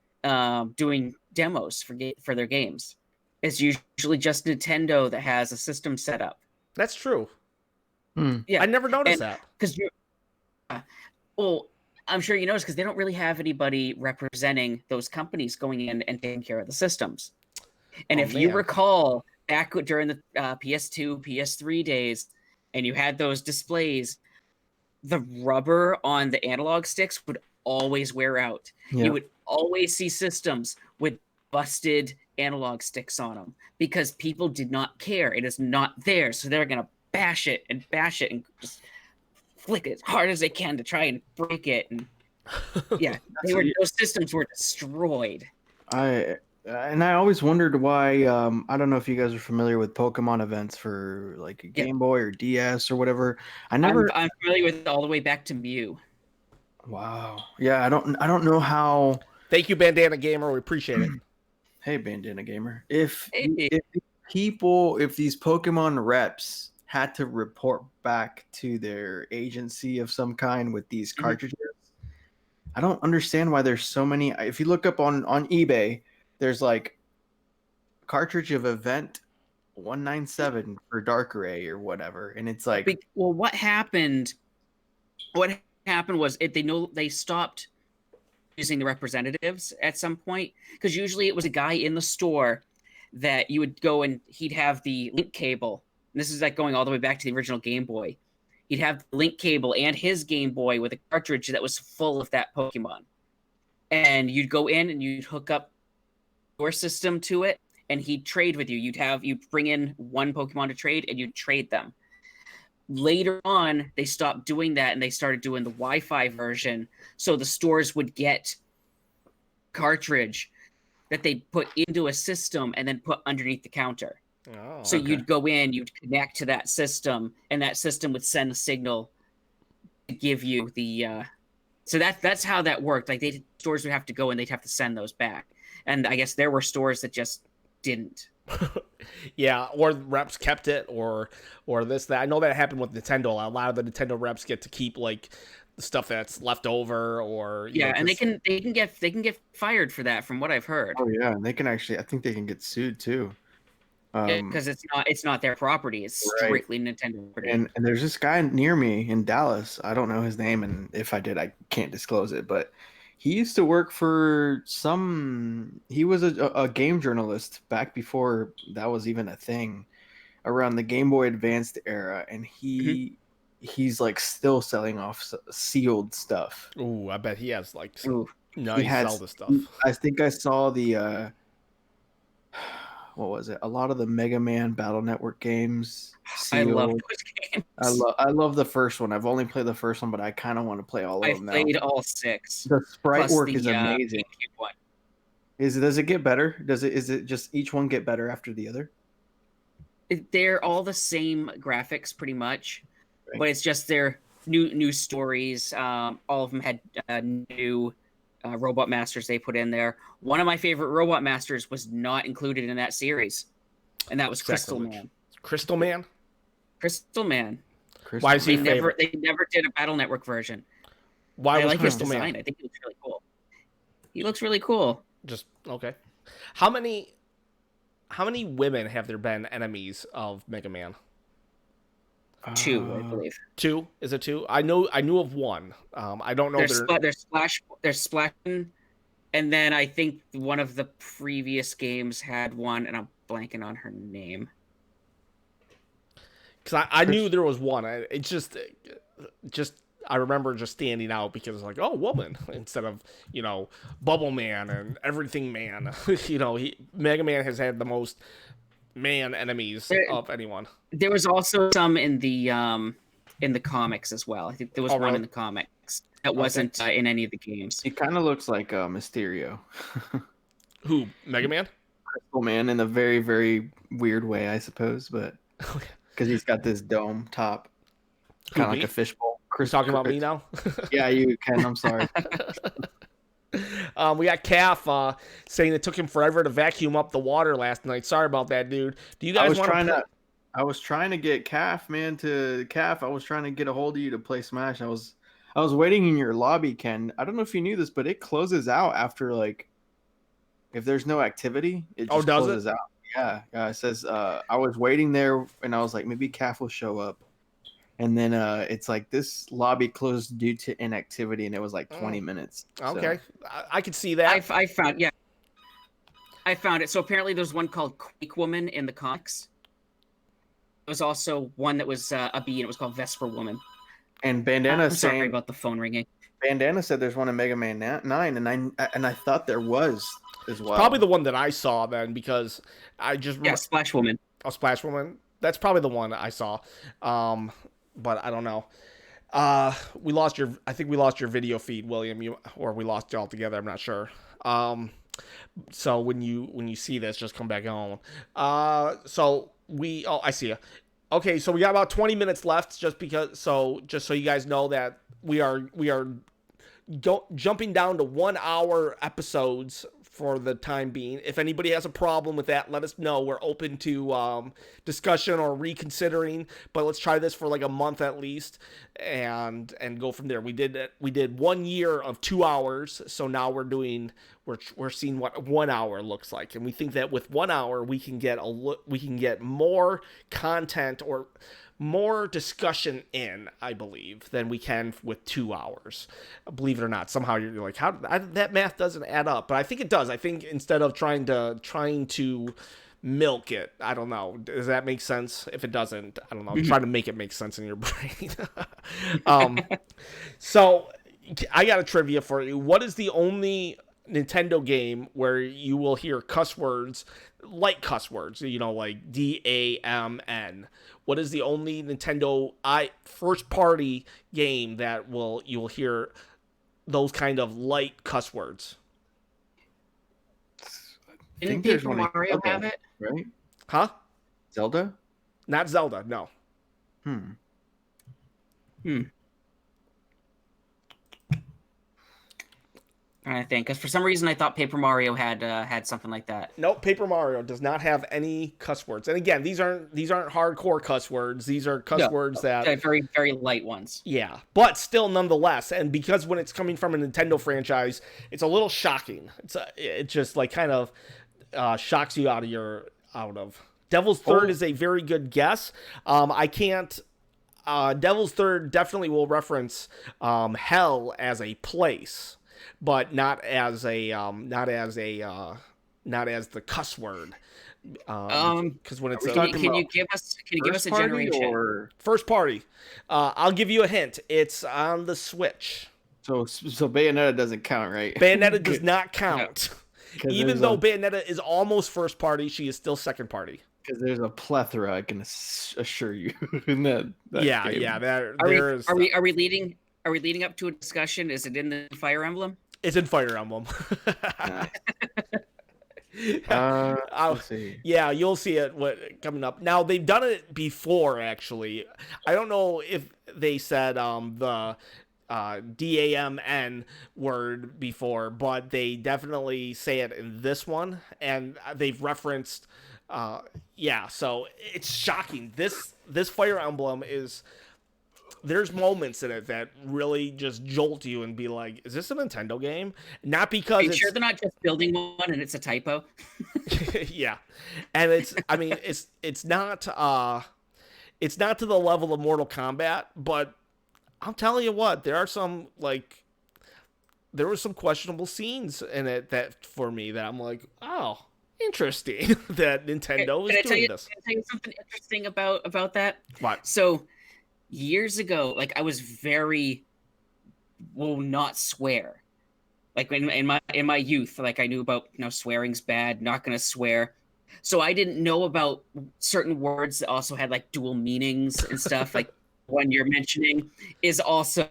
doing demos for their games. It's usually just Nintendo that has a system set up. That's true. Yeah, I never noticed that. Because well, I'm sure you noticed because they don't really have anybody representing those companies going in and taking care of the systems. And if you recall back during the PS2, PS3 days, and you had those displays, the rubber on the analog sticks would always wear out. Yeah. You would always see systems with busted analog sticks on them because people did not care. It is not there. So they're going to bash it and just flick it as hard as they can to try and break it. And yeah, those systems were destroyed. I always wondered why. I don't know if you guys are familiar with Pokemon events for like a Game Boy or DS or whatever. I'm familiar with it all the way back to Mew. Wow. Yeah, I don't know how. Thank you, Bandana Gamer. We appreciate it. Hey, Bandana Gamer. If these Pokemon reps had to report back to their agency of some kind with these cartridges, I don't understand why there's so many. If you look up on eBay, there's like cartridge of event 197 for Darkrai or whatever, and it's like, well, what happened was they stopped using the representatives at some point, because usually it was a guy in the store that you would go and he'd have the link cable. And this is like going all the way back to the original Game Boy. He'd have the link cable and his Game Boy with a cartridge that was full of that Pokemon. And you'd go in and you'd hook up your system to it, and he'd trade with you. You'd bring in one Pokemon to trade, and you'd trade them. Later on, they stopped doing that, and they started doing the Wi-Fi version. So the stores would get cartridge that they put into a system and then put underneath the counter. Oh, so you'd go in, you'd connect to that system, and that system would send a signal to give you the. So that's how that worked. Like stores would have to go and they'd have to send those back. And I guess there were stores that just didn't. Yeah, or reps kept it, or this, that. I know that happened with Nintendo. A lot of the Nintendo reps get to keep like the stuff that's left over, or and they can get fired for that, from what I've heard. Oh yeah, and they can actually. I think they can get sued too. Because it's not their property. It's strictly Nintendo property. And there's this guy near me in Dallas. I don't know his name, and if I did, I can't disclose it. But he used to work for he was a game journalist back before that was even a thing, around the Game Boy Advanced era, and he's like still selling off sealed stuff. Ooh, I bet he has like Zelda stuff. I think I saw the what was it? A lot of the Mega Man Battle Network games. Sealed. I love those games. I love the first one. I've only played the first one, but I kind of want to play all of them now. I played all 6. The sprite work is amazing. Does it get better? Is it just each one get better after the other? They're all the same graphics pretty much, but it's just their new stories. All of them had new Robot Masters they put in there. One of my favorite Robot Masters was not included in that series, and that was Crystal Man. Crystal Man? Crystal Man. Why is he favorite? They never did a Battle Network version. Why was Crystal Man? I think he looks really cool. He looks really cool. Just okay. How many women have there been enemies of Mega Man? 2, I believe. 2? Is it 2? I knew of one. I don't know. There's Splatoon, and then I think one of the previous games had one, and I'm blanking on her name. Because I knew there was one. It's just I remember just standing out because it's like, oh, woman, instead of Bubble Man and Everything Man. Mega Man has had the most man enemies of anyone. There was also some in the comics as well. I think there was one in the comics that wasn't in any of the games. He kind of looks like Mysterio. Who? Mega Man? Crystal Man, in a very, very weird way, I suppose, but because he's got this dome top, kind of like a fishbowl. Chris, talking about me now? Yeah, you can. I'm sorry. We got Calf saying it took him forever to vacuum up the water last night. Sorry about that, dude. Do you guys want to? I was trying to get Calf, man, I was trying to get a hold of you to play Smash. I I was waiting in your lobby, Ken. I don't know if you knew this, but it closes out after like if there's no activity, it Oh, just does closes out. Yeah, it says I was waiting there and I was like maybe Calf will show up. And then it's like this lobby closed due to inactivity and it was like 20 minutes. Okay. So. I could see that. I found I found it. So apparently there's one called Quake Woman in the comics. There was also one that was a bee and it was called Vesper Woman. And Bandana I'm sorry about the phone ringing. Bandana said there's one in Mega Man 9 and I thought there was as well. Probably the one that I saw then because I just Splash Woman. Oh, Splash Woman. That's probably the one I saw. But I don't know. I think we lost your video feed, William. Or we lost you altogether. I'm not sure. So when you see this, just come back on. I see you. Okay, so we got about 20 minutes left. Just so you guys know that we are jumping down to 1 hour episodes for the time being. If anybody has a problem with that, let us know. We're open to discussion or reconsidering, but let's try this for like a month at least and go from there. We did 1 year of 2 hours, so now we're seeing what 1 hour looks like, and we think that with 1 hour we can get more content or more discussion in, I believe, than we can with 2 hours. Believe it or not, somehow you're like, that math doesn't add up, but I think it does. I think instead of trying to milk it, I don't know. Does that make sense? If it doesn't, I don't know. I'm trying to make it make sense in your brain. So I got a trivia for you. What is the only Nintendo game where you will hear cuss words, like DAMN? What is the only Nintendo first party game that you will hear those kind of light cuss words? Didn't Paper Mario have it? Right? Huh? Zelda? Not Zelda, no. I think, because for some reason I thought Paper Mario had something like that. Nope, Paper Mario does not have any cuss words. And again, these aren't hardcore cuss words. These are cuss words that very, very light ones. Yeah, but still nonetheless, and because when it's coming from a Nintendo franchise, it's a little shocking. It just like kind of shocks you out of. Devil's Third is a very good guess. I can't. Devil's Third definitely will reference hell as a place, but not as the cuss word. Because when it's can you give us a generation or first party? I'll give you a hint. It's on the Switch. So Bayonetta doesn't count, right? Bayonetta does not count. Even though Bayonetta is almost first party, she is still second party. Because there's a plethora, I can assure you. In that yeah, game. yeah. Are we leading up to a discussion? Is it in the Fire Emblem? It's in Fire Emblem. Let's see. Yeah, you'll see it coming up. Now they've done it before, actually. I don't know if they said the DAMN word before, but they definitely say it in this one, and they've referenced. So it's shocking. This Fire Emblem is. There's moments in it that really just jolt you and be like, "Is this a Nintendo game?" Not because. Are you sure they're not just building one and it's a typo? Yeah, and it's not to the level of Mortal Kombat, but I'll tell you what, there were some questionable scenes in it that for me that I'm like, oh, interesting that Nintendo is doing this. Can I tell you something interesting about that? What? So years ago, like I was very will not swear. Like in my youth, like I knew about swearing's bad, not gonna swear. So I didn't know about certain words that also had like dual meanings and stuff. Like one you're mentioning is also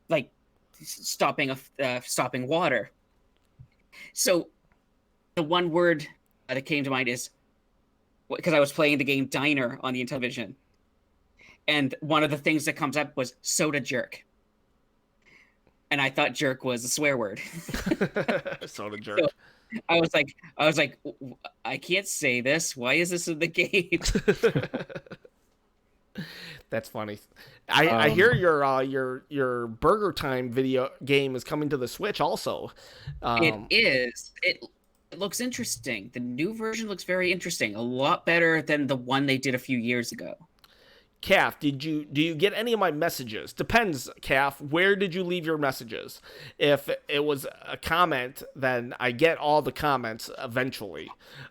like stopping water. So the one word that came to mind is because I was playing the game Diner on the Intellivision, and one of the things that comes up was soda jerk, and I thought jerk was a swear word. Soda jerk. So I was like, I can't say this. Why is this in the game? That's funny. I hear your Burger Time video game is coming to the Switch also. It is. It looks interesting. The new version looks very interesting. A lot better than the one they did a few years ago. Calf, do you get any of my messages? Depends, Calf. Where did you leave your messages? If it was a comment, then I get all the comments eventually.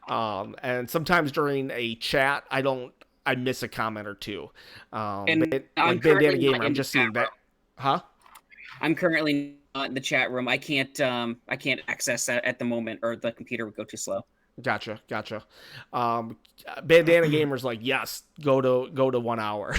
And sometimes during a chat, I miss a comment or two. And like Bandana Gamer, I'm just seeing that. Huh? I'm currently not in the chat room. I can't access that at the moment, or the computer would go too slow. Gotcha. Bandana Gamer's like, yes, go to 1 hour.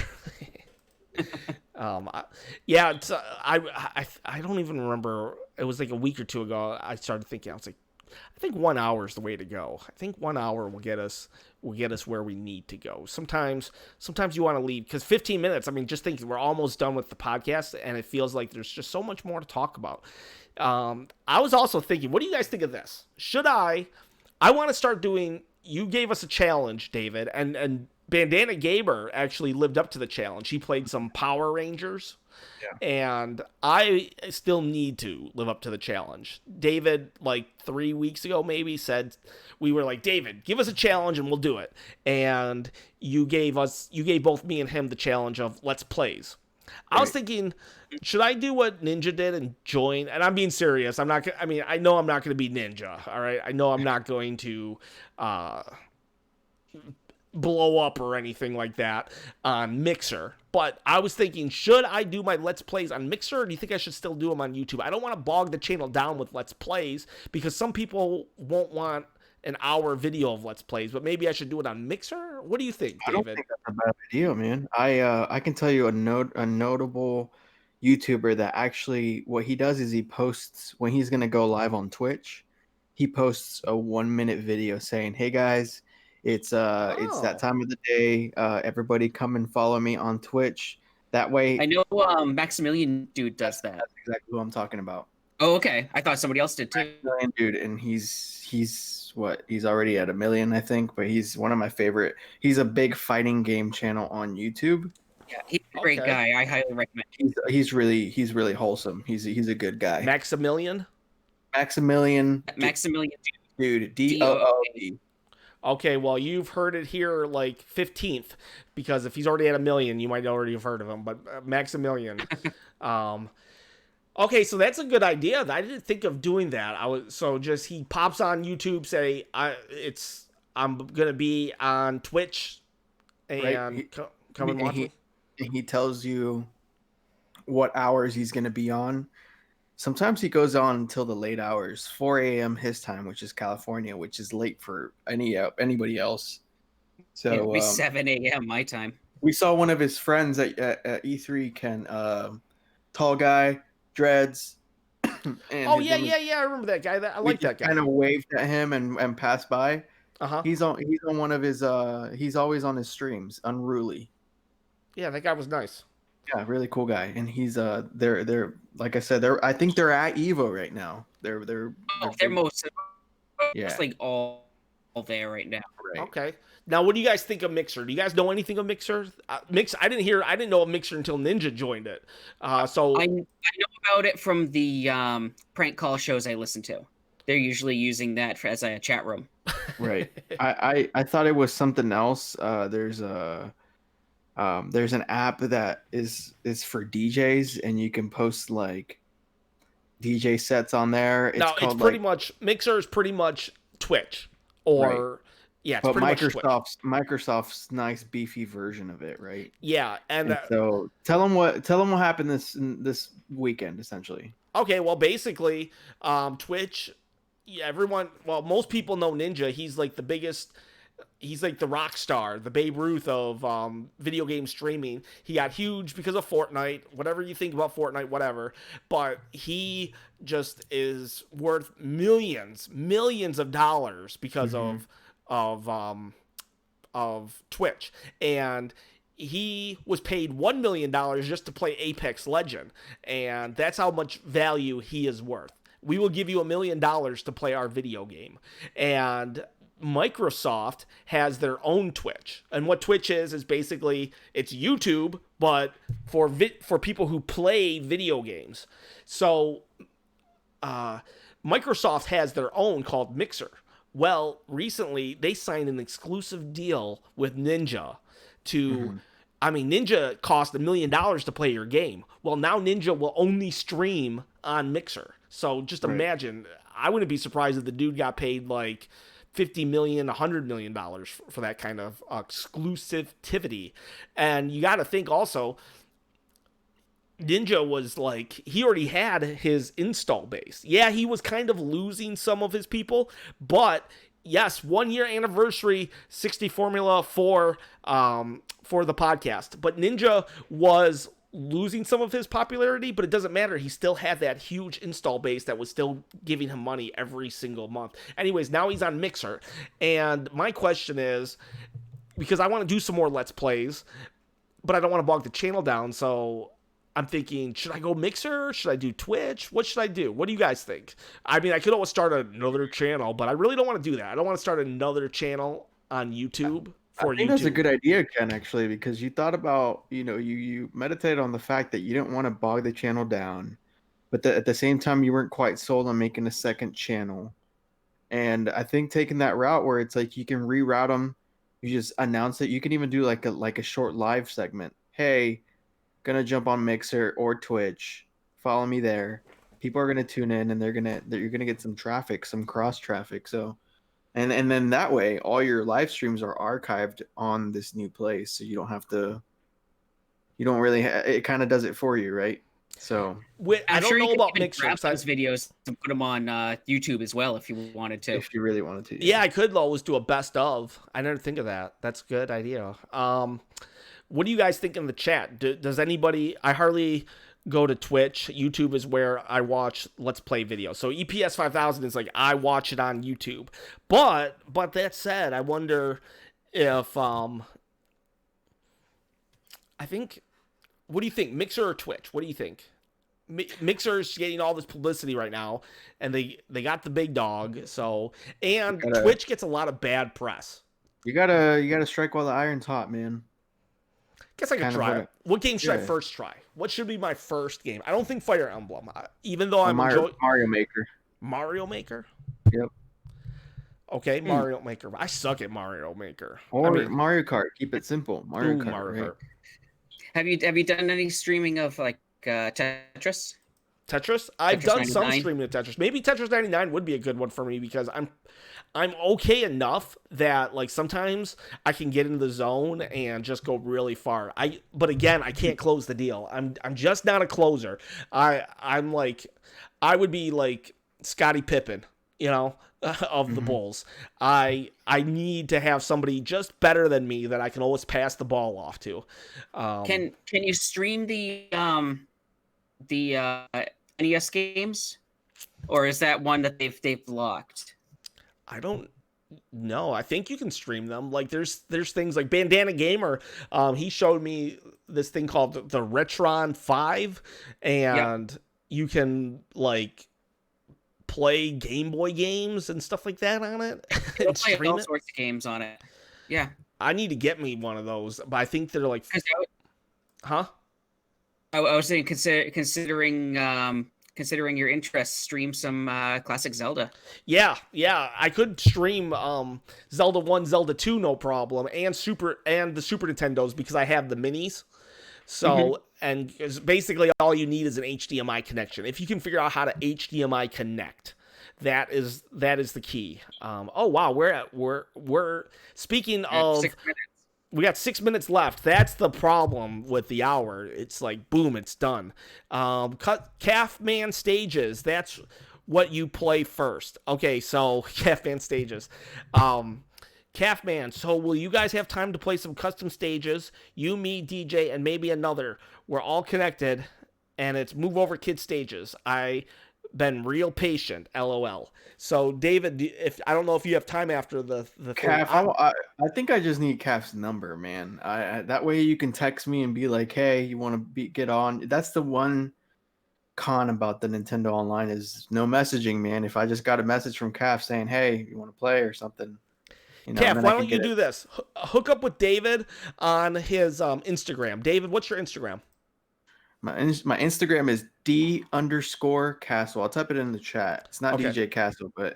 Yeah, it's, I don't even remember. It was like a week or two ago. I started thinking. I was like, I think 1 hour is the way to go. I think 1 hour will get us where we need to go. Sometimes you want to leave because 15 minutes. I mean, just think we're almost done with the podcast, and it feels like there's just so much more to talk about. I was also thinking, what do you guys think of this? Should I want to start doing. You gave us a challenge, David, and Bandana Gamer actually lived up to the challenge. He played some Power Rangers, and I still need to live up to the challenge. David, like 3 weeks ago, maybe said we were like, David, give us a challenge and we'll do it. And you gave both me and him the challenge of Let's Plays. I was thinking, should I do what Ninja did and join? And I'm being serious. I know I'm not going to be Ninja. All right. I know I'm not going to blow up or anything like that on Mixer. But I was thinking, should I do my Let's Plays on Mixer, or do you think I should still do them on YouTube? I don't want to bog the channel down with Let's Plays because some people won't want an hour video of Let's Plays, but maybe I should do it on Mixer? What do you think, David? I don't think that's a bad idea, man. I can tell you a notable YouTuber that actually what he does is he posts when he's gonna go live on Twitch. He posts a 1 minute video saying, "Hey guys, it's that time of the day. Everybody come and follow me on Twitch." That way, I know Maximilian dude does that. That's exactly what I'm talking about. Oh, okay. I thought somebody else did too. Maximilian dude, and he's already at 1 million, I think, but he's one of my favorite. He's a big fighting game channel on YouTube. Yeah, he's a great guy. I highly recommend. He's really wholesome. He's a good guy. Maximilian, dude, DOOD. Okay, well, you've heard it here like 15th, because if he's already at 1 million, you might already have heard of him. But Maximilian, okay, so that's a good idea. I didn't think of doing that. Just he pops on YouTube, say I'm gonna be on Twitch, and come and watch me. He tells you what hours he's gonna be on. Sometimes he goes on until the late hours, 4 a.m. his time, which is California, which is late for anybody else. So it'll be 7 a.m. my time. We saw one of his friends at E3, Ken, tall guy, dreads. And I remember that guy. I like that guy. Kind of waved at him and passed by. He's on one of his. He's always on his streams. Unruly. Yeah, that guy was nice. Yeah, really cool guy, and he's they're like I said, I think they're at Evo right now. They're mostly all there right now. Right. Okay. Now, what do you guys think of Mixer? Do you guys know anything of Mixer? I didn't know of Mixer until Ninja joined it. So I know about it from the prank call shows I listen to. They're usually using that as a chat room. Right. I thought it was something else. There's an app that is for DJs, and you can post like DJ sets on there. It's pretty much Mixer is pretty much Twitch, or right. Yeah, it's but pretty Microsoft's nice beefy version of it, right? Yeah, and so tell them what happened this weekend, essentially. Okay, well, basically, Twitch. Yeah, most people know Ninja. He's like the biggest. He's like the rock star, the Babe Ruth of video game streaming. He got huge because of Fortnite. Whatever you think about Fortnite, whatever. But he just is worth millions of dollars because of Twitch. And he was paid $1 million just to play Apex Legend. And that's how much value he is worth. We will give you $1 million to play our video game. And Microsoft has their own Twitch, and what Twitch is basically it's YouTube, but for people who play video games. So Microsoft has their own called Mixer. Well, recently they signed an exclusive deal with Ninja to. I mean, Ninja cost $1 million to play your game. Well, now Ninja will only stream on Mixer. So just imagine, I wouldn't be surprised if the dude got paid like $50 million, $100 million for that kind of exclusivity. And you got to think also, Ninja was like, he already had his install base. Yeah, he was kind of losing some of his people, but yes, 1 year anniversary 60 Formula for the podcast. But Ninja was losing some of his popularity, but it doesn't matter. He still had that huge install base that was still giving him money every single month. Anyways, now he's on Mixer. And my question is, because I want to do some more Let's Plays, but I don't want to bog the channel down, so I'm thinking, should I go Mixer? Should I do Twitch? What should I do? What do you guys think? I mean, I could always start another channel, but I really don't want to do that. I don't want to start another channel on YouTube for I think YouTube. that's a good idea, Ken, actually, because you thought about, you meditated on the fact that you didn't want to bog the channel down, but at the same time, you weren't quite sold on making a second channel. And I think taking that route where it's like you can reroute them, you just announce it. You can even do like a short live segment. Hey, gonna jump on Mixer or Twitch. Follow me there. People are gonna tune in, and you're gonna get some traffic, some cross traffic. So, and then that way, all your live streams are archived on this new place, so you don't have to. You don't really. It kind of does it for you, right? So I don't know about Mixer. Those videos and put them on YouTube as well if you wanted to. If you really wanted to. Yeah, I could always do a best of. I never think of that. That's a good idea. What do you guys think in the chat? Does anybody? I hardly go to Twitch. YouTube is where I watch Let's Play videos. So EPS 5000 is like I watch it on YouTube. But that said, I wonder if I think. What do you think, Mixer or Twitch? What do you think? Mixer's getting all this publicity right now, and they got the big dog. So Twitch gets a lot of bad press. You gotta strike while the iron's hot, man. Guess I could try it. What game should I first try? What should be my first game? I don't think Fire Emblem, even though I'm Mario Maker. Mario Maker? Yep. Okay, Mario Maker. I suck at Mario Maker. Or Mario Kart. Keep it simple. Mario Kart. Have you done any streaming of like Tetris? Tetris? I've done some streaming of Tetris. Maybe Tetris 99 would be a good one for me because I'm okay enough that like sometimes I can get into the zone and just go really far. But again, I can't close the deal. I'm just not a closer. I'm like I would be like Scottie Pippen, of the Bulls. I need to have somebody just better than me that I can always pass the ball off to. Can you stream the NES games, or is that one that they've locked? I don't know. I think you can stream them. Like there's things like Bandana Gamer. He showed me this thing called the Retron 5, and you can like play Game Boy games and stuff like that on it. And play all sorts of games on it. Yeah, I need to get me one of those, but I think they're like, huh? I was saying, considering your interests, stream some classic Zelda. Yeah, I could stream Zelda 1, Zelda 2, no problem, and the Super Nintendos because I have the minis. So, and basically all you need is an HDMI connection. If you can figure out how to HDMI connect, that is the key. Oh wow, we're speaking of 6 minutes. We got 6 minutes left. That's the problem with the hour. It's like boom, it's done. Calf Man stages. That's what you play first. Okay, so Calf Man stages. Calf Man, so will you guys have time to play some custom stages? You, me, DJ, and maybe another. We're all connected, and it's Move Over Kid stages. I been real patient, LOL. So, David, I don't know if you have time after the Calf. I think I just need Calf's number, man. That way you can text me and be like, "Hey, you want to get on?" That's the one con about the Nintendo Online is no messaging, man. If I just got a message from Calf saying, "Hey, you want to play or something," You know, and Calf, then why I can don't you get it. do this? Hook up with David on his Instagram. David, what's your Instagram? My Instagram is D_Castle. I'll type it in the chat. It's not Okay. DJ Castle, but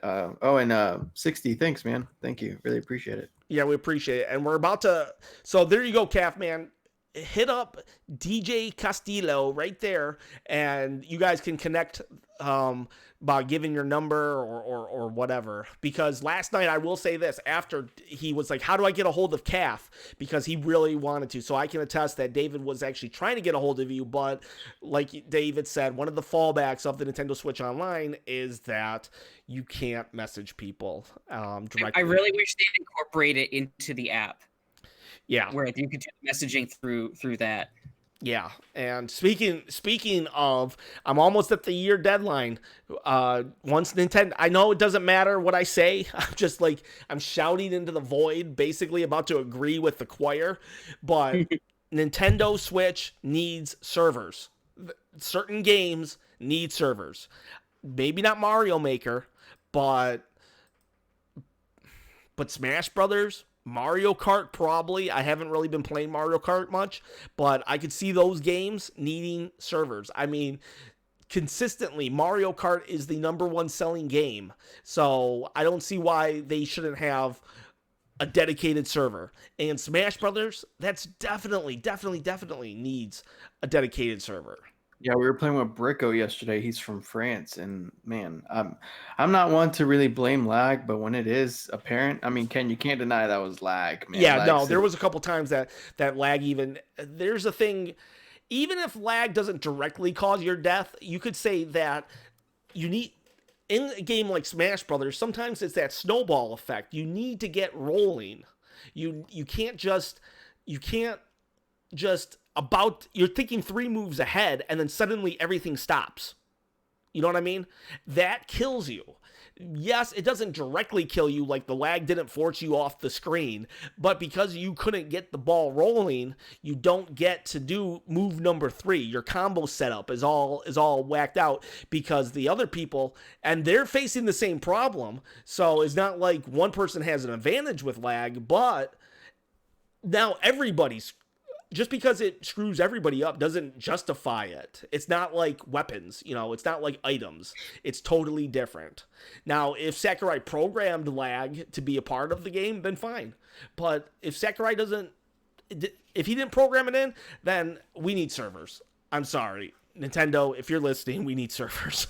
60. Thanks, man. Thank you. Really appreciate it. Yeah, we appreciate it. And we're about to. So there you go, Calf, man. Hit up DJ Castillo right there, and you guys can connect by giving your number or whatever. Because last night, I will say this, after he was like, how do I get a hold of Calf? Because he really wanted to. So I can attest that David was actually trying to get a hold of you, but like David said, one of the fallbacks of the Nintendo Switch Online is that you can't message people directly. I really wish they'd incorporate it into the app. Yeah. Where you could do messaging through that. Yeah, and speaking of, I'm almost at the year deadline. Once Nintendo, I know it doesn't matter what I say. I'm just like, I'm shouting into the void, basically about to agree with the choir. But Nintendo Switch needs servers. Certain games need servers. Maybe not Mario Maker, but Smash Brothers, Mario Kart, probably. I haven't really been playing Mario Kart much, but I could see those games needing servers. I mean, consistently, Mario Kart is the number 1 selling game, so I don't see why they shouldn't have a dedicated server. And Smash Brothers, that's definitely needs a dedicated server. Yeah, we were playing with Bricko yesterday. He's from France, and man, I'm not one to really blame lag, but when it is apparent, I mean, Ken, you can't deny that was lag, man. Yeah, no, Lag's there was a couple times that lag even. There's a thing, even if lag doesn't directly cause your death, you could say that you need, in a game like Smash Brothers, sometimes it's that snowball effect. You need to get rolling. You can't just you're thinking 3 moves ahead and then suddenly everything stops. You know what I mean? That kills you. Yes, it doesn't directly kill you, like the lag didn't force you off the screen, but because you couldn't get the ball rolling, you don't get to do move number 3. Your combo setup is all whacked out because the other people, and they're facing the same problem. So it's not like one person has an advantage with lag, but now everybody's, just because it screws everybody up doesn't justify it. It's not like weapons, it's not like items. It's totally different. Now, if Sakurai programmed lag to be a part of the game, then fine. But if Sakurai if he didn't program it in, then we need servers. I'm sorry. Nintendo, if you're listening, we need servers.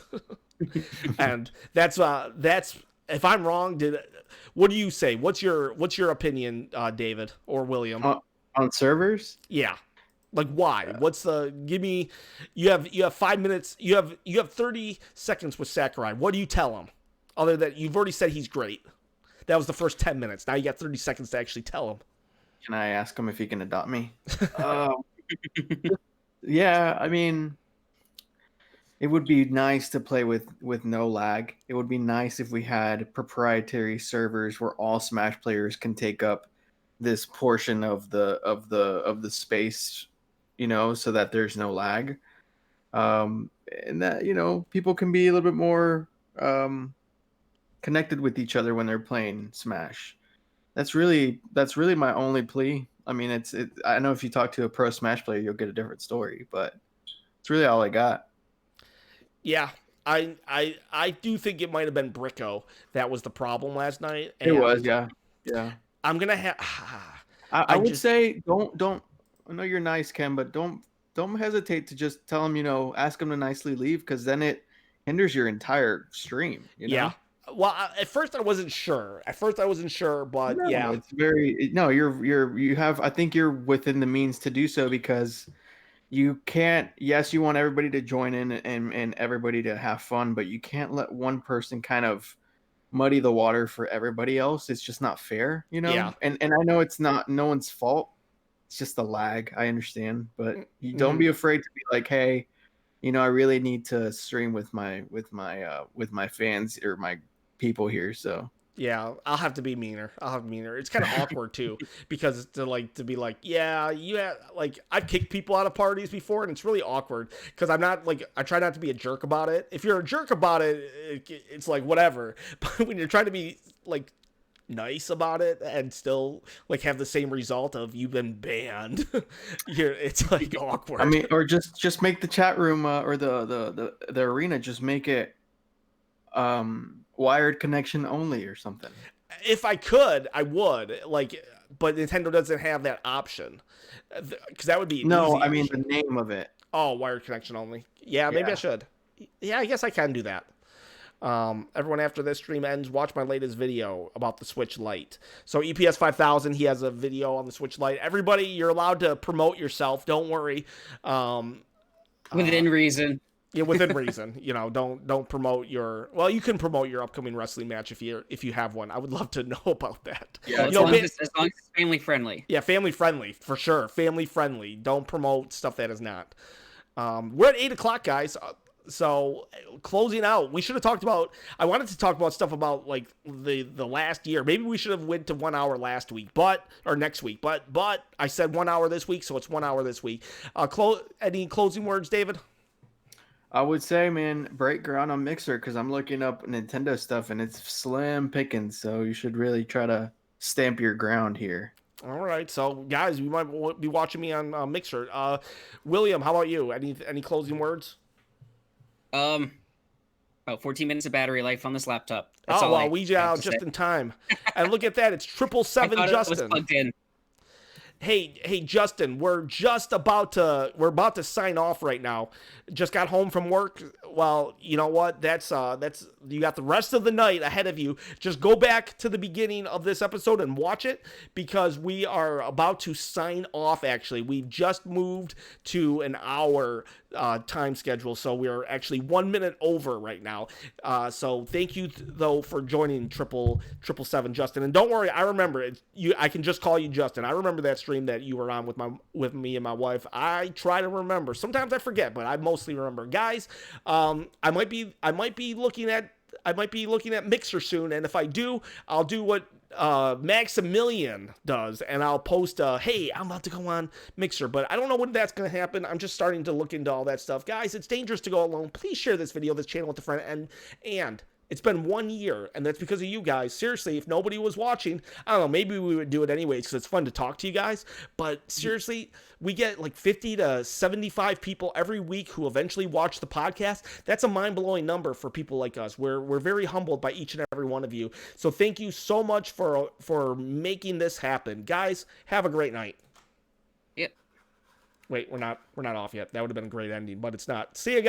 And that's if I'm wrong, what do you say? What's your opinion, David or William? On servers? Yeah. Like, why? You have 5 minutes. You have 30 seconds with Sakurai. What do you tell him? Other than you've already said he's great. That was the first 10 minutes. Now you got 30 seconds to actually tell him. Can I ask him if he can adopt me? Yeah, I mean, it would be nice to play with no lag. It would be nice if we had proprietary servers where all Smash players can take up this portion of the space, so that there's no lag, and that people can be a little bit more connected with each other when they're playing Smash. That's really my only plea. I mean, I know if you talk to a pro Smash player, you'll get a different story, but it's really all I got. Yeah, I do think it might have been Bricko that was the problem last night. It was, yeah. I'm gonna have. I would say don't. I know you're nice, Ken, but don't hesitate to just tell him, ask him to nicely leave, because then it hinders your entire stream. Yeah. Well, at first I wasn't sure. But no, yeah, it's very no. You have. I think you're within the means to do so, because you can't. Yes, you want everybody to join in and everybody to have fun, but you can't let one person kind of muddy the water for everybody else. It's just not fair, Yeah. And I know it's not no one's fault. It's just a lag. I understand, but you don't be afraid to be like, hey, I really need to stream with my fans or my people here. So yeah, I'll have to be meaner. It's kind of awkward too, because to be like, yeah, I've kicked people out of parties before, and it's really awkward because I try not to be a jerk about it. If you're a jerk about it, it's like whatever. But when you're trying to be like nice about it and still like have the same result of you've been banned. It's like awkward. I mean, or just make the chat room or the arena, just make it wired connection only or something. If I could, I would, like, but Nintendo doesn't have that option, because that would be an No, easy I mean option. the name of it. Oh, wired connection only. Yeah, maybe I Yeah. should. Yeah, I guess I can do that. Everyone, after this stream ends, watch my latest video about the Switch Lite. So EPS 5000, he has a video on the Switch Lite. Everybody, you're allowed to promote yourself. Don't worry. Within reason. Yeah, within reason. You know, don't promote your. Well, you can promote your upcoming wrestling match if you have one. I would love to know about that. Yeah, As You know, long as it's family friendly. yeah, family friendly for sure. Family friendly. Don't promote stuff that is not. We're at 8:00, guys. So closing out, we should have talked about. I wanted to talk about stuff about like the last year. Maybe we should have went to 1 hour last week, or next week. But I said 1 hour this week, so it's 1 hour this week. Any closing words, David? I would say, man, break ground on Mixer because I'm looking up Nintendo stuff and it's slim pickings. So you should really try to stamp your ground here. All right, so guys, you might be watching me on Mixer. William, how about you? Any closing words? About 14 minutes of battery life on this laptop. That's Oh all well, we out just say. in time. And look at that, it's 777 I thought it was Justin. plugged in. Hey Justin, we're about to sign off right now. Just got home from work. Well, you know what? That's you got the rest of the night ahead of you. Just go back to the beginning of this episode and watch it because we are about to sign off. Actually, we've just moved to an hour time schedule, so we're actually 1 minute over right now. So thank you though for joining 777 Justin, and don't worry, I remember it. I can just call you Justin. I remember that stream that you were on with me and my wife. I try to remember. Sometimes I forget, but I mostly remember. Guys, I might be looking at Mixer soon, and if I do, I'll do what Maximilian does, and I'll post hey, I'm about to go on Mixer, but I don't know when that's going to happen. I'm just starting to look into all that stuff. Guys, it's dangerous to go alone. Please share this video, this channel with a friend, and it's been 1 year, and that's because of you guys. Seriously, if nobody was watching, I don't know, maybe we would do it anyways because it's fun to talk to you guys. But seriously, we get like 50 to 75 people every week who eventually watch the podcast. That's a mind-blowing number for people like us. We're very humbled by each and every one of you. So thank you so much for making this happen. Guys, have a great night. Yep. Wait, we're not off yet. That would have been a great ending, but it's not. See you guys.